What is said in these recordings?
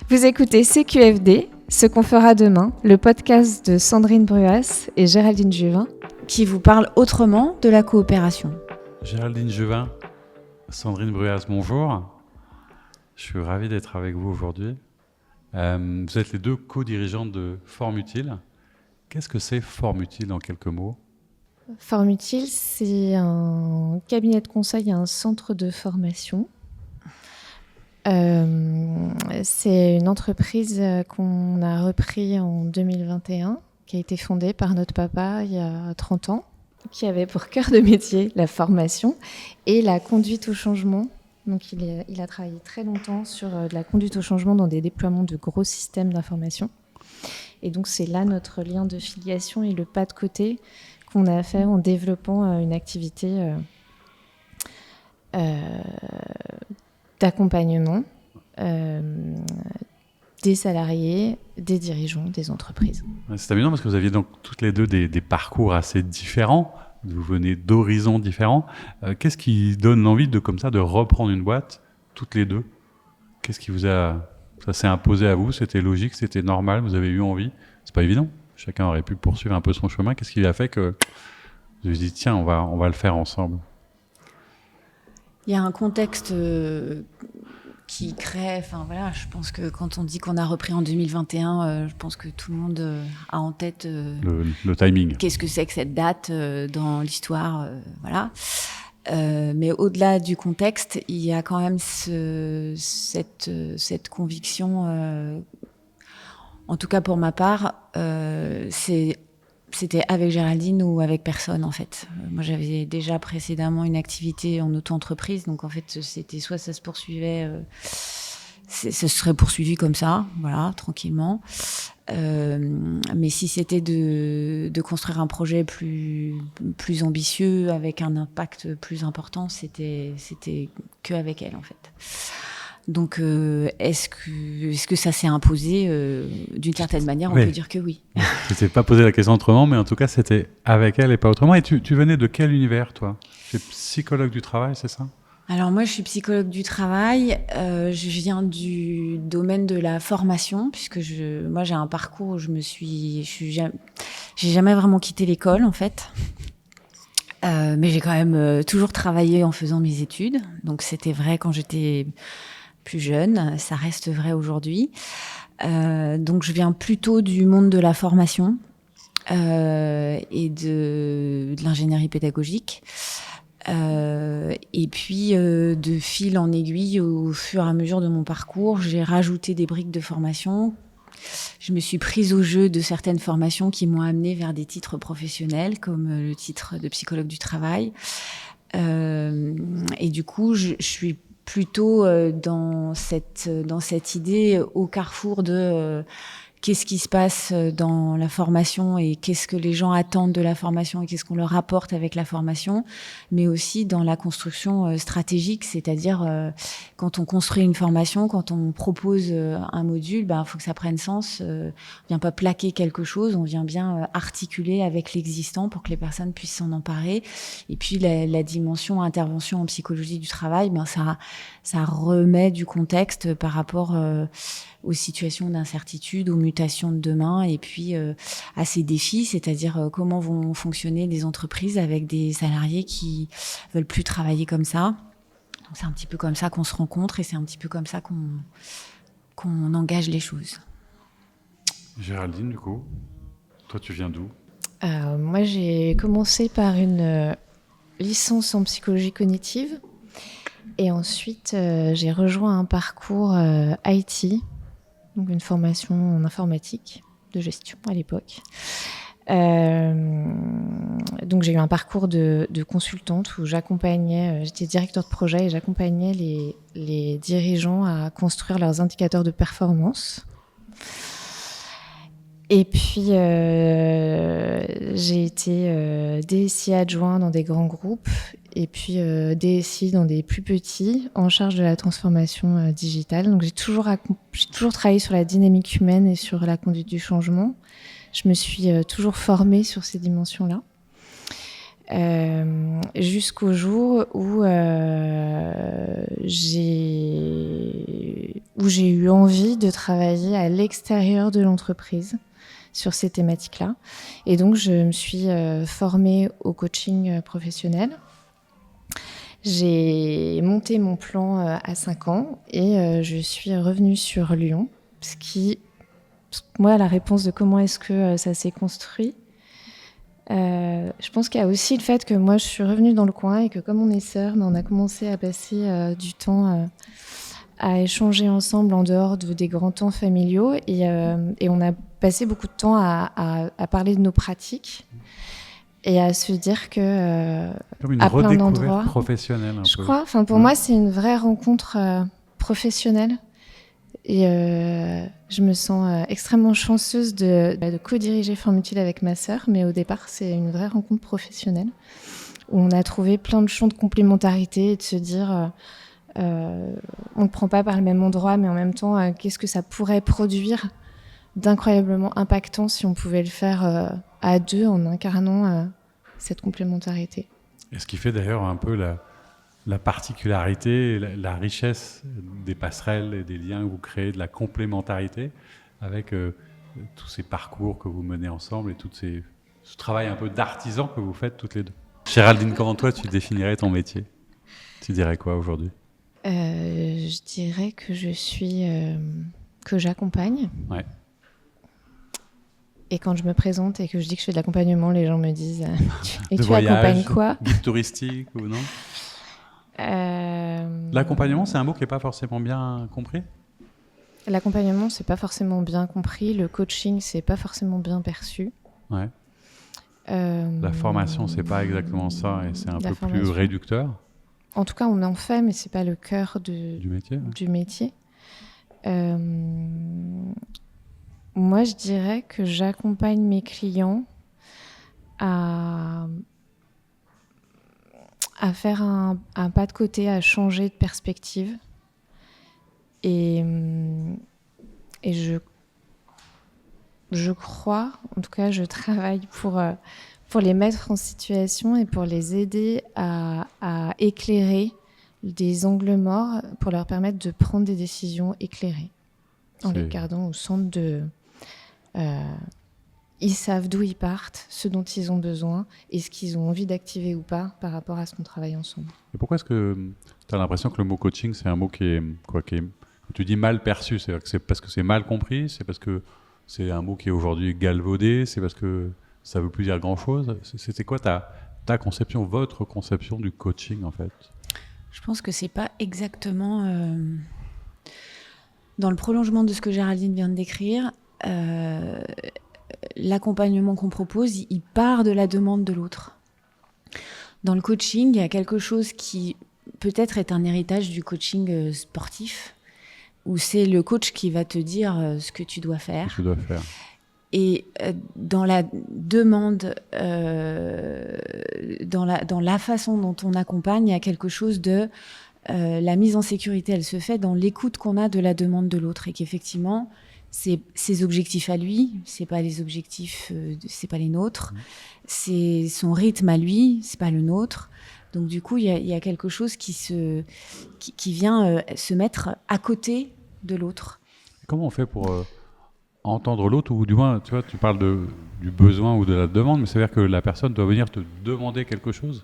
Vous écoutez CQFD, ce qu'on fera demain, le podcast de Sandrine Bruas et Géraldine Juvin, qui vous parle autrement de la coopération. Géraldine Juvin, Sandrine Bruas, bonjour. Je suis ravi d'être avec vous aujourd'hui. Vous êtes les deux co-dirigeantes de Forme Utile. Qu'est-ce que c'est Forme Utile en quelques mots ? Forme Utile, c'est un cabinet de conseil et un centre de formation. C'est une entreprise qu'on a repris en 2021, qui a été fondée par notre papa il y a 30 ans, qui avait pour cœur de métier la formation et la conduite au changement. Donc il a travaillé très longtemps sur de la conduite au changement dans des déploiements de gros systèmes d'information. Et donc c'est là notre lien de filiation et le pas de côté qu'on a fait en développant une activité d'accompagnement des salariés, des dirigeants, des entreprises. C'est amusant parce que vous aviez donc toutes les deux des parcours assez différents. Vous venez d'horizons différents. Qu'est-ce qui donne l'envie de reprendre une boîte toutes les deux ? Qu'est-ce qui ça s'est imposé à vous ? C'était logique, c'était normal, vous avez eu envie ? C'est pas évident. Chacun aurait pu poursuivre un peu son chemin. Qu'est-ce qui a fait que vous avez dit tiens, on va le faire ensemble ? Il y a un contexte qui crée, je pense que quand on dit qu'on a repris en 2021, je pense que tout le monde a en tête le timing. Qu'est-ce que c'est que cette date dans l'histoire, voilà. Mais au-delà du contexte, il y a quand même cette conviction, en tout cas pour ma part, c'était avec Géraldine ou avec personne, en fait. Moi, j'avais déjà précédemment une activité en auto-entreprise, donc en fait, c'était soit ça se poursuivait, ça se serait poursuivi comme ça, voilà, tranquillement. Mais si c'était de construire un projet plus ambitieux, avec un impact plus important, c'était que avec elle, en fait. Donc, est-ce que ça s'est imposé d'une certaine manière ? On peut dire que oui. Je ne t'ai pas posé la question autrement, mais en tout cas, c'était avec elle et pas autrement. Et tu venais de quel univers, toi ? Tu es psychologue du travail, c'est ça ? Alors moi, je suis psychologue du travail. Je viens du domaine de la formation, puisque moi, j'ai un parcours où j'ai jamais vraiment quitté l'école, en fait. Mais j'ai quand même toujours travaillé en faisant mes études. Donc, c'était vrai quand j'étais plus jeune, ça reste vrai aujourd'hui. Donc je viens plutôt du monde de la formation et de l'ingénierie pédagogique. Et puis de fil en aiguille, au fur et à mesure de mon parcours, j'ai rajouté des briques de formation. Je me suis prise au jeu de certaines formations qui m'ont amenée vers des titres professionnels, comme le titre de psychologue du travail. Et du coup, je suis plutôt dans cette idée au carrefour de qu'est-ce qui se passe dans la formation et qu'est-ce que les gens attendent de la formation et qu'est-ce qu'on leur apporte avec la formation, mais aussi dans la construction stratégique, c'est-à-dire quand on construit une formation, quand on propose un module, faut que ça prenne sens. On vient pas plaquer quelque chose, on vient bien articuler avec l'existant pour que les personnes puissent s'en emparer. Et puis la dimension intervention en psychologie du travail, ça remet du contexte par rapport aux situations d'incertitude, aux mutations de demain et puis à ces défis, c'est-à-dire comment vont fonctionner des entreprises avec des salariés qui veulent plus travailler comme ça. Donc, c'est un petit peu comme ça qu'on se rencontre et c'est un petit peu comme ça qu'on engage les choses. Géraldine, du coup, toi tu viens d'où ? Moi j'ai commencé par une licence en psychologie cognitive et ensuite j'ai rejoint un parcours IT, donc une formation en informatique de gestion à l'époque. Donc j'ai eu un parcours de consultante où j'étais directeur de projet et j'accompagnais les dirigeants à construire leurs indicateurs de performance. Et puis j'ai été DSI adjoint dans des grands groupes et puis DSI dans des plus petits en charge de la transformation digitale. Donc j'ai toujours travaillé sur la dynamique humaine et sur la conduite du changement. Je me suis toujours formée sur ces dimensions-là. jusqu'au jour où j'ai eu envie de travailler à l'extérieur de l'entreprise sur ces thématiques-là. Et donc, je me suis formée au coaching professionnel. J'ai monté mon plan à 5 ans et je suis revenue sur Lyon. Moi, la réponse de comment est-ce que ça s'est construit, je pense qu'il y a aussi le fait que moi, je suis revenue dans le coin et que comme on est sœurs, on a commencé à passer du temps à échanger ensemble en dehors des grands temps familiaux et on a passé beaucoup de temps à parler de nos pratiques et à se dire que Comme une à plein redécouverte d'endroits, professionnelle un je peu. crois. Enfin, pour moi, c'est une vraie rencontre professionnelle. Et je me sens extrêmement chanceuse de co-diriger Forme Utile avec ma sœur, mais au départ, c'est une vraie rencontre professionnelle où on a trouvé plein de champs de complémentarité et de se dire on ne prend pas par le même endroit, mais en même temps, qu'est-ce que ça pourrait produire d'incroyablement impactant si on pouvait le faire à deux en incarnant cette complémentarité. Et ce qui fait d'ailleurs un peu la particularité, la richesse des passerelles et des liens que vous créez, de la complémentarité avec tous ces parcours que vous menez ensemble et ce travail un peu d'artisan que vous faites toutes les deux. Géraldine, comment toi tu définirais ton métier ? Tu dirais quoi aujourd'hui ? Je dirais que que j'accompagne. Ouais. Et quand je me présente et que je dis que je fais de l'accompagnement, les gens me disent et de tu voyage, accompagnes quoi ? guide touristique ou non ? L'accompagnement, c'est un mot qui n'est pas forcément bien compris ? L'accompagnement, c'est pas forcément bien compris. Le coaching, c'est pas forcément bien perçu. Ouais. La formation, c'est pas exactement ça et c'est un peu plus réducteur. En tout cas, on en fait, mais c'est pas le cœur du métier. Moi, je dirais que j'accompagne mes clients à faire un pas de côté, à changer de perspective. Et je crois, en tout cas, je travaille pour les mettre en situation et pour les aider à éclairer des angles morts pour leur permettre de prendre des décisions éclairées en les gardant au centre de... ils savent d'où ils partent, ce dont ils ont besoin et ce qu'ils ont envie d'activer ou pas par rapport à ce qu'on travaille ensemble. Et pourquoi est-ce que tu as l'impression que le mot coaching, c'est un mot qui est tu dis mal perçu, c'est-à-dire que c'est parce que c'est mal compris, c'est parce que c'est un mot qui est aujourd'hui galvaudé, c'est parce que ça veut plus dire grand-chose. C'était quoi ta conception, votre conception du coaching en fait ? Je pense que c'est pas exactement dans le prolongement de ce que Géraldine vient de décrire. L'accompagnement qu'on propose, il part de la demande de l'autre. Dans le coaching, il y a quelque chose qui peut-être est un héritage du coaching sportif, où c'est le coach qui va te dire ce que tu dois faire. Tu dois faire. Et dans la demande, dans la façon dont on accompagne, il y a quelque chose de la mise en sécurité, elle se fait dans l'écoute qu'on a de la demande de l'autre, et qu'effectivement, c'est ses objectifs à lui, c'est pas les objectifs, c'est pas les nôtres, c'est son rythme à lui, c'est pas le nôtre. Donc du coup, il y a quelque chose qui vient se mettre à côté de l'autre. Comment on fait pour entendre l'autre, ou du moins, tu vois, tu parles du besoin ou de la demande, mais c'est-à-dire que la personne doit venir te demander quelque chose,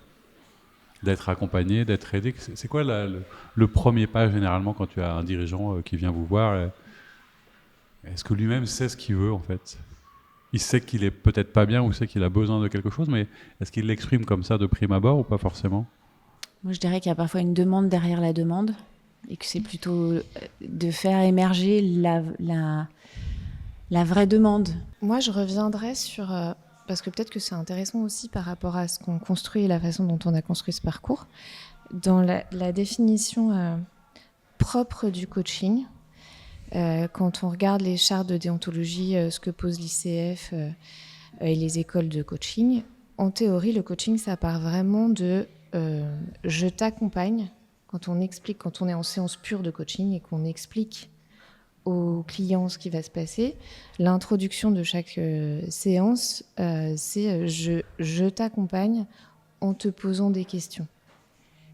d'être accompagné, d'être aidé. C'est quoi le premier pas généralement quand tu as un dirigeant qui vient vous voir ? Est-ce que lui-même sait ce qu'il veut en fait ? Il sait qu'il est peut-être pas bien ou sait qu'il a besoin de quelque chose, mais est-ce qu'il l'exprime comme ça de prime abord ou pas forcément ? Moi, je dirais qu'il y a parfois une demande derrière la demande et que c'est plutôt de faire émerger la vraie demande. Moi, je reviendrai sur... parce que peut-être que c'est intéressant aussi par rapport à ce qu'on construit et la façon dont on a construit ce parcours. Dans la définition propre du coaching, quand on regarde les chartes de déontologie, ce que pose l'ICF et les écoles de coaching, en théorie, le coaching, ça part vraiment de je t'accompagne. Quand on est en séance pure de coaching et qu'on explique aux clients ce qui va se passer, l'introduction de chaque séance, c'est je t'accompagne en te posant des questions.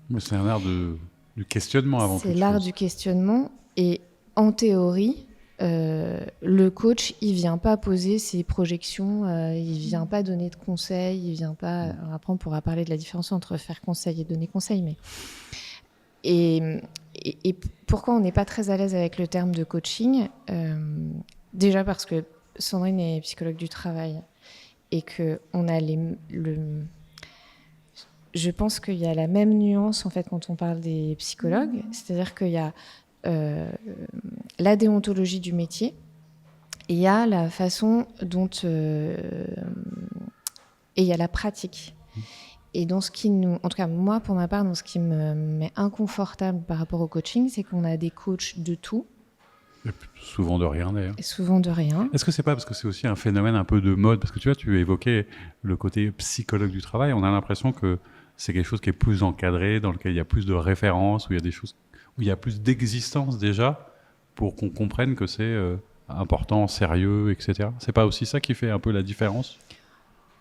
Mais c'est un art du questionnement avant tout. C'est l'art du questionnement. Et en théorie, le coach, il vient pas poser ses projections, il vient pas donner de conseils, il vient pas... Alors après, on pourra parler de la différence entre faire conseil et donner conseil, mais... Et pourquoi on n'est pas très à l'aise avec le terme de coaching ? Déjà parce que Sandrine est psychologue du travail et qu'on a je pense qu'il y a la même nuance en fait quand on parle des psychologues, c'est-à-dire qu'il y a la déontologie du métier et il y a la façon dont et il y a la pratique. Et dans ce qui en tout cas moi pour ma part, dans ce qui me met inconfortable par rapport au coaching, c'est qu'on a des coachs de tout. Et souvent de rien d'ailleurs. Et souvent de rien. Est-ce que c'est pas parce que c'est aussi un phénomène un peu de mode ? Parce que tu vois, tu évoquais le côté psychologue du travail. On a l'impression que c'est quelque chose qui est plus encadré, dans lequel il y a plus de références, où il y a des choses, où il y a plus d'existence déjà, pour qu'on comprenne que c'est important, sérieux, etc. C'est pas aussi ça qui fait un peu la différence ?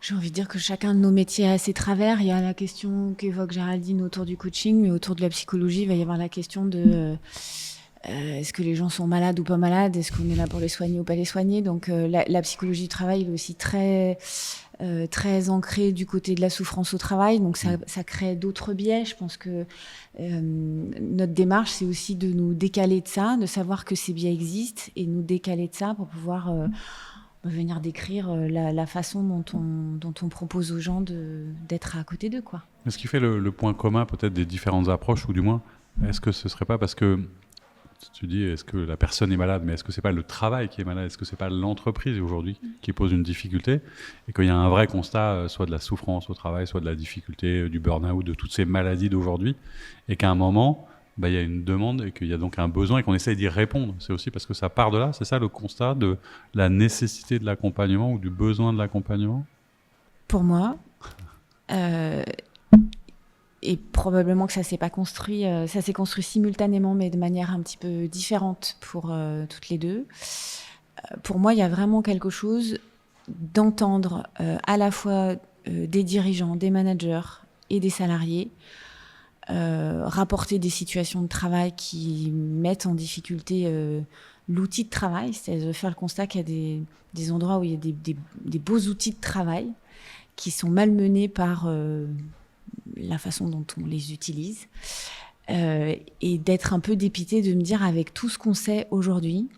J'ai envie de dire que chacun de nos métiers a ses travers. Il y a la question qu'évoque Géraldine autour du coaching, mais autour de la psychologie, il va y avoir la question de est-ce que les gens sont malades ou pas malades ? Est-ce qu'on est là pour les soigner ou pas les soigner ? Donc la psychologie du travail est aussi très ancrée du côté de la souffrance au travail. Donc ça crée d'autres biais. Je pense que notre démarche, c'est aussi de nous décaler de ça, de savoir que ces biais existent et nous décaler de ça pour pouvoir... venir décrire la façon dont on propose aux gens d'être à côté d'eux, quoi. Ce qui fait le point commun peut-être des différentes approches, ou du moins, est-ce que ce serait pas parce que tu dis est-ce que la personne est malade, mais est-ce que c'est pas le travail qui est malade, est-ce que c'est pas l'entreprise aujourd'hui qui pose une difficulté, et qu'il y a un vrai constat, soit de la souffrance au travail, soit de la difficulté, du burn-out, de toutes ces maladies d'aujourd'hui, et qu'à un moment il y a une demande et qu'il y a donc un besoin et qu'on essaye d'y répondre. C'est aussi parce que ça part de là, c'est ça le constat de la nécessité de l'accompagnement ou du besoin de l'accompagnement ? Pour moi, et probablement que ça s'est pas construit, ça s'est construit simultanément mais de manière un petit peu différente pour toutes les deux. Pour moi, il y a vraiment quelque chose d'entendre à la fois des dirigeants, des managers et des salariés rapporter des situations de travail qui mettent en difficulté l'outil de travail, c'est-à-dire de faire le constat qu'il y a des endroits où il y a des beaux outils de travail qui sont malmenés par la façon dont on les utilise, et d'être un peu dépité, de me dire avec tout ce qu'on sait aujourd'hui,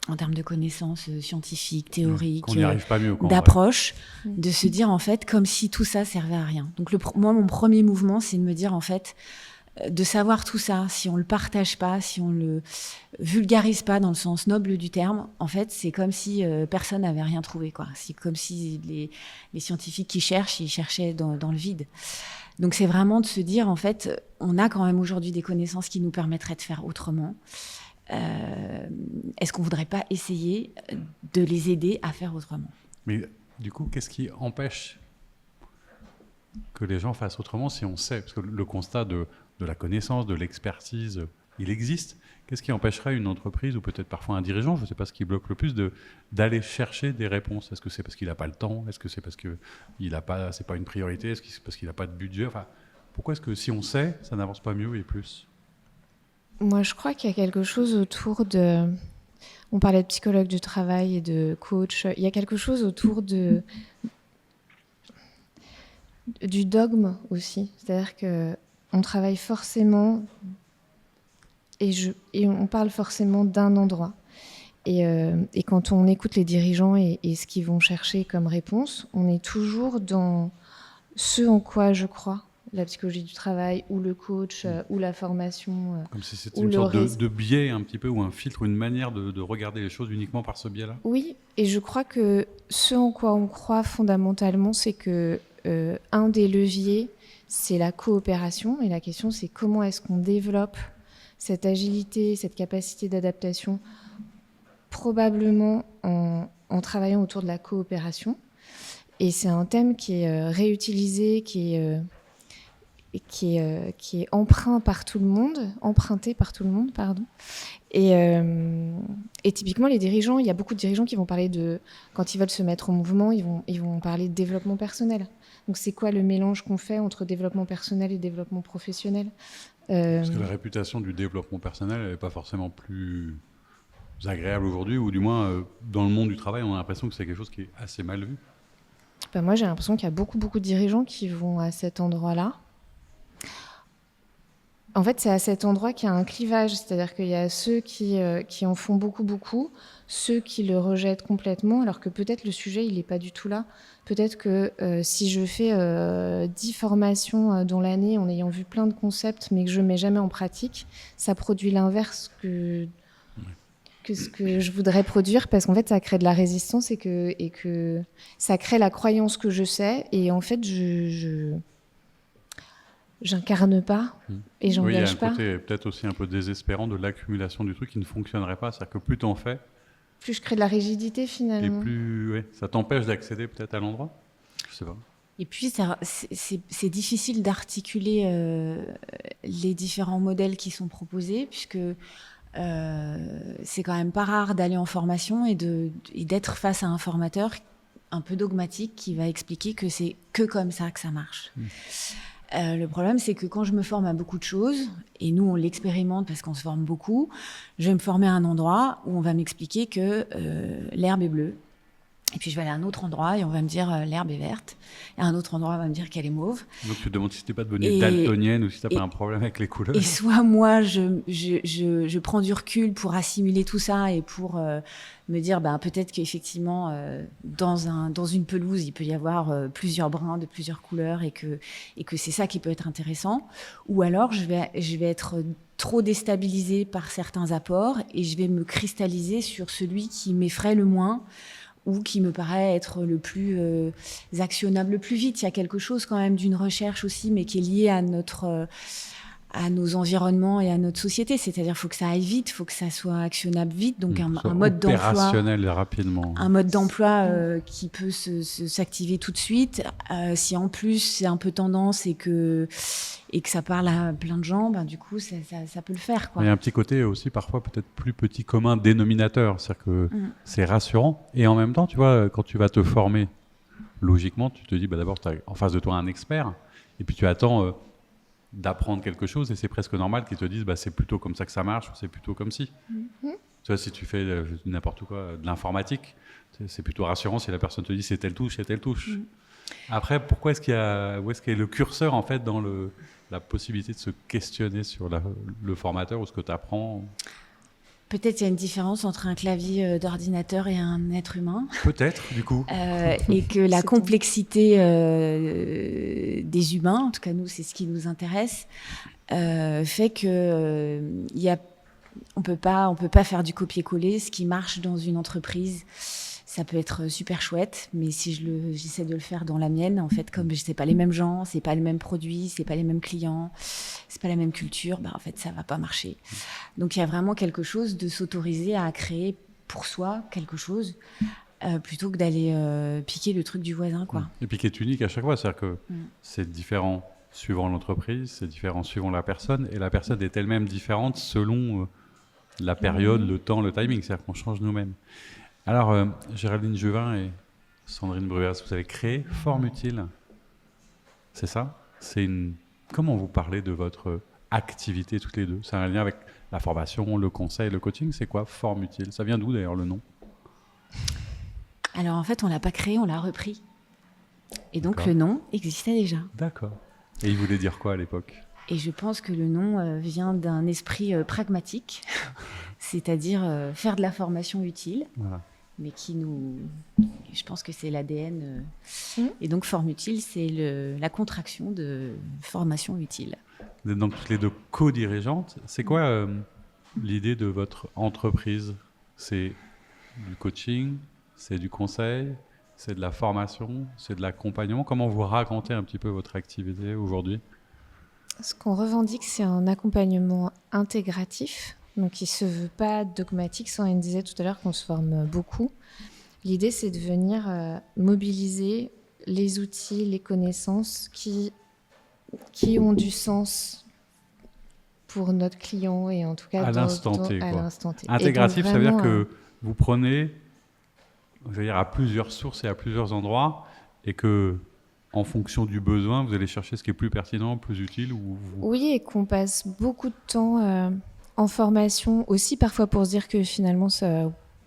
en termes de connaissances scientifiques, théoriques, qu'on n'y arrive pas mieux, d'approche, de se dire en fait comme si tout ça servait à rien. Donc moi, mon premier mouvement, c'est de me dire en fait, de savoir tout ça, si on le partage pas, si on le vulgarise pas dans le sens noble du terme, en fait, c'est comme si personne n'avait rien trouvé, quoi. C'est comme si les scientifiques qui cherchent, ils cherchaient dans le vide. Donc c'est vraiment de se dire en fait, on a quand même aujourd'hui des connaissances qui nous permettraient de faire autrement. Est-ce qu'on ne voudrait pas essayer de les aider à faire autrement ? Mais du coup, qu'est-ce qui empêche que les gens fassent autrement si on sait ? Parce que le constat de la connaissance, de l'expertise, il existe. Qu'est-ce qui empêcherait une entreprise ou peut-être parfois un dirigeant, je ne sais pas ce qui bloque le plus, d'aller chercher des réponses ? Est-ce que c'est parce qu'il n'a pas le temps ? Est-ce que c'est parce que c'est pas une priorité ? Est-ce que c'est parce qu'il n'a pas de budget ? Enfin, pourquoi est-ce que si on sait, ça n'avance pas mieux et plus ? Moi, je crois qu'il y a quelque chose autour de... On parlait de psychologue du travail et de coach. Il y a quelque chose autour du dogme aussi. C'est-à-dire qu'on travaille forcément et on parle forcément d'un endroit. Et quand on écoute les dirigeants et ce qu'ils vont chercher comme réponse, on est toujours dans ce en quoi je crois. La psychologie du travail, ou le coach, ou la formation. Comme si c'était une sorte de biais un petit peu, ou un filtre, ou une manière de regarder les choses uniquement par ce biais-là. Oui, et je crois que ce en quoi on croit fondamentalement, c'est que un des leviers, c'est la coopération. Et la question, c'est comment est-ce qu'on développe cette agilité, cette capacité d'adaptation, probablement en travaillant autour de la coopération. Et c'est un thème qui est réutilisé, qui qui est emprunté par tout le monde, pardon. Et typiquement, les dirigeants, il y a beaucoup de dirigeants qui vont parler quand ils veulent se mettre en mouvement, ils vont parler de développement personnel. Donc, c'est quoi le mélange qu'on fait entre développement personnel et développement professionnel ? Parce que la réputation du développement personnel, elle n'est pas forcément plus agréable aujourd'hui, ou du moins, dans le monde du travail, on a l'impression que c'est quelque chose qui est assez mal vu. Moi, j'ai l'impression qu'il y a beaucoup de dirigeants qui vont à cet endroit-là. En fait, c'est à cet endroit qu'il y a un clivage, c'est-à-dire qu'il y a ceux qui en font beaucoup, ceux qui le rejettent complètement, alors que peut-être le sujet, il n'est pas du tout là. Peut-être que si je fais 10 formations dans l'année en ayant vu plein de concepts, mais que je ne mets jamais en pratique, ça produit l'inverse que ce que je voudrais produire, parce qu'en fait, ça crée de la résistance et que ça crée la croyance que je sais, et en fait, j'incarne pas et j'engage pas. Oui, il y a un côté peut-être aussi un peu désespérant de l'accumulation du truc qui ne fonctionnerait pas. C'est-à-dire que plus t'en fais, plus je crée de la rigidité finalement. Et plus ça t'empêche d'accéder peut-être à l'endroit. Je sais pas. Et puis, c'est difficile d'articuler les différents modèles qui sont proposés, puisque c'est quand même pas rare d'aller en formation et d'être face à un formateur un peu dogmatique qui va expliquer que c'est que comme ça que ça marche. Le problème, c'est que quand je me forme à beaucoup de choses, et nous, on l'expérimente parce qu'on se forme beaucoup, je vais me former à un endroit où on va m'expliquer que l'herbe est bleue. Et puis, je vais aller à un autre endroit et on va me dire l'herbe est verte. Et à un autre endroit, on va me dire qu'elle est mauve. Donc, tu te demandes si tu n'es pas devenue daltonienne ou si tu n'as pas un problème avec les couleurs. Et soit moi, je prends du recul pour assimiler tout ça et pour me dire peut-être qu'effectivement, dans une pelouse, il peut y avoir plusieurs brins de plusieurs couleurs et que c'est ça qui peut être intéressant. Ou alors, je vais être trop déstabilisée par certains apports et je vais me cristalliser sur celui qui m'effraie le moins ou qui me paraît être le plus actionnable le plus vite. Il y a quelque chose quand même d'une recherche aussi, mais qui est liée à nos environnements et à notre société. C'est-à-dire qu'il faut que ça aille vite, il faut que ça soit actionnable vite. Donc un mode d'emploi opérationnel rapidement. Un mode d'emploi qui peut s'activer tout de suite. Si en plus c'est un peu tendance et que ça parle à plein de gens, du coup ça peut le faire, quoi. Il y a un petit côté aussi parfois peut-être plus petit commun dénominateur, c'est-à-dire que c'est rassurant et en même temps, tu vois, quand tu vas te former, logiquement, tu te dis d'abord tu as en face de toi un expert et puis tu attends d'apprendre quelque chose et c'est presque normal qu'ils te disent c'est plutôt comme ça que ça marche ou c'est plutôt comme si. Tu vois, si tu fais n'importe quoi, de l'informatique, c'est plutôt rassurant si la personne te dit c'est telle touche, c'est telle touche. Après, où est-ce qu'il y a le curseur en fait dans la possibilité de se questionner sur le formateur ou ce que tu apprends? Peut-être il y a une différence entre un clavier d'ordinateur et un être humain. Peut-être, du coup. Et que la complexité des humains, en tout cas nous, c'est ce qui nous intéresse, fait que on peut pas faire du copier-coller. Ce qui marche dans une entreprise, ça peut être super chouette, mais si j'essaie de le faire dans la mienne, en fait, comme c'est pas les mêmes gens, c'est pas le même produit, c'est pas les mêmes clients, c'est pas la même culture, en fait, ça va pas marcher. Donc, il y a vraiment quelque chose de s'autoriser à créer pour soi quelque chose, plutôt que d'aller piquer le truc du voisin, quoi. Et puis qui est unique à chaque fois, c'est-à-dire que c'est différent suivant l'entreprise, c'est différent suivant la personne, et la personne est elle-même différente selon la période, le temps, le timing, c'est-à-dire qu'on change nous-mêmes. Alors, Géraldine Juvin et Sandrine Bruyas, vous avez créé Forme Utile. C'est ça ? Comment vous parlez de votre activité toutes les deux ? C'est un lien avec la formation, le conseil, le coaching. C'est quoi Forme Utile ? Ça vient d'où d'ailleurs le nom ? Alors en fait, on ne l'a pas créé, on l'a repris. Et donc le nom existait déjà. D'accord. Et il voulait dire quoi à l'époque ? Et je pense que le nom vient d'un esprit pragmatique, c'est-à-dire faire de la formation utile. Voilà. Mais je pense que c'est l'ADN. Et donc, Forme Utile, c'est la contraction de formation utile. Vous êtes donc toutes les deux co-dirigeantes. C'est quoi l'idée de votre entreprise ? C'est du coaching, c'est du conseil, c'est de la formation, c'est de l'accompagnement. Comment vous racontez un petit peu votre activité aujourd'hui ? Ce qu'on revendique, c'est un accompagnement intégratif. Donc, il ne se veut pas dogmatique. Sandrine disait tout à l'heure qu'on se forme beaucoup. L'idée, c'est de venir mobiliser les outils, les connaissances qui qui ont du sens pour notre client et en tout cas à l'instant T. à l'instant T. Intégratif, ça veut dire vraiment, que vous prenez, je veux dire, à plusieurs sources et à plusieurs endroits, et que en fonction du besoin, vous allez chercher ce qui est plus pertinent, plus utile. Oui, et qu'on passe beaucoup de temps en formation aussi, parfois pour se dire que finalement,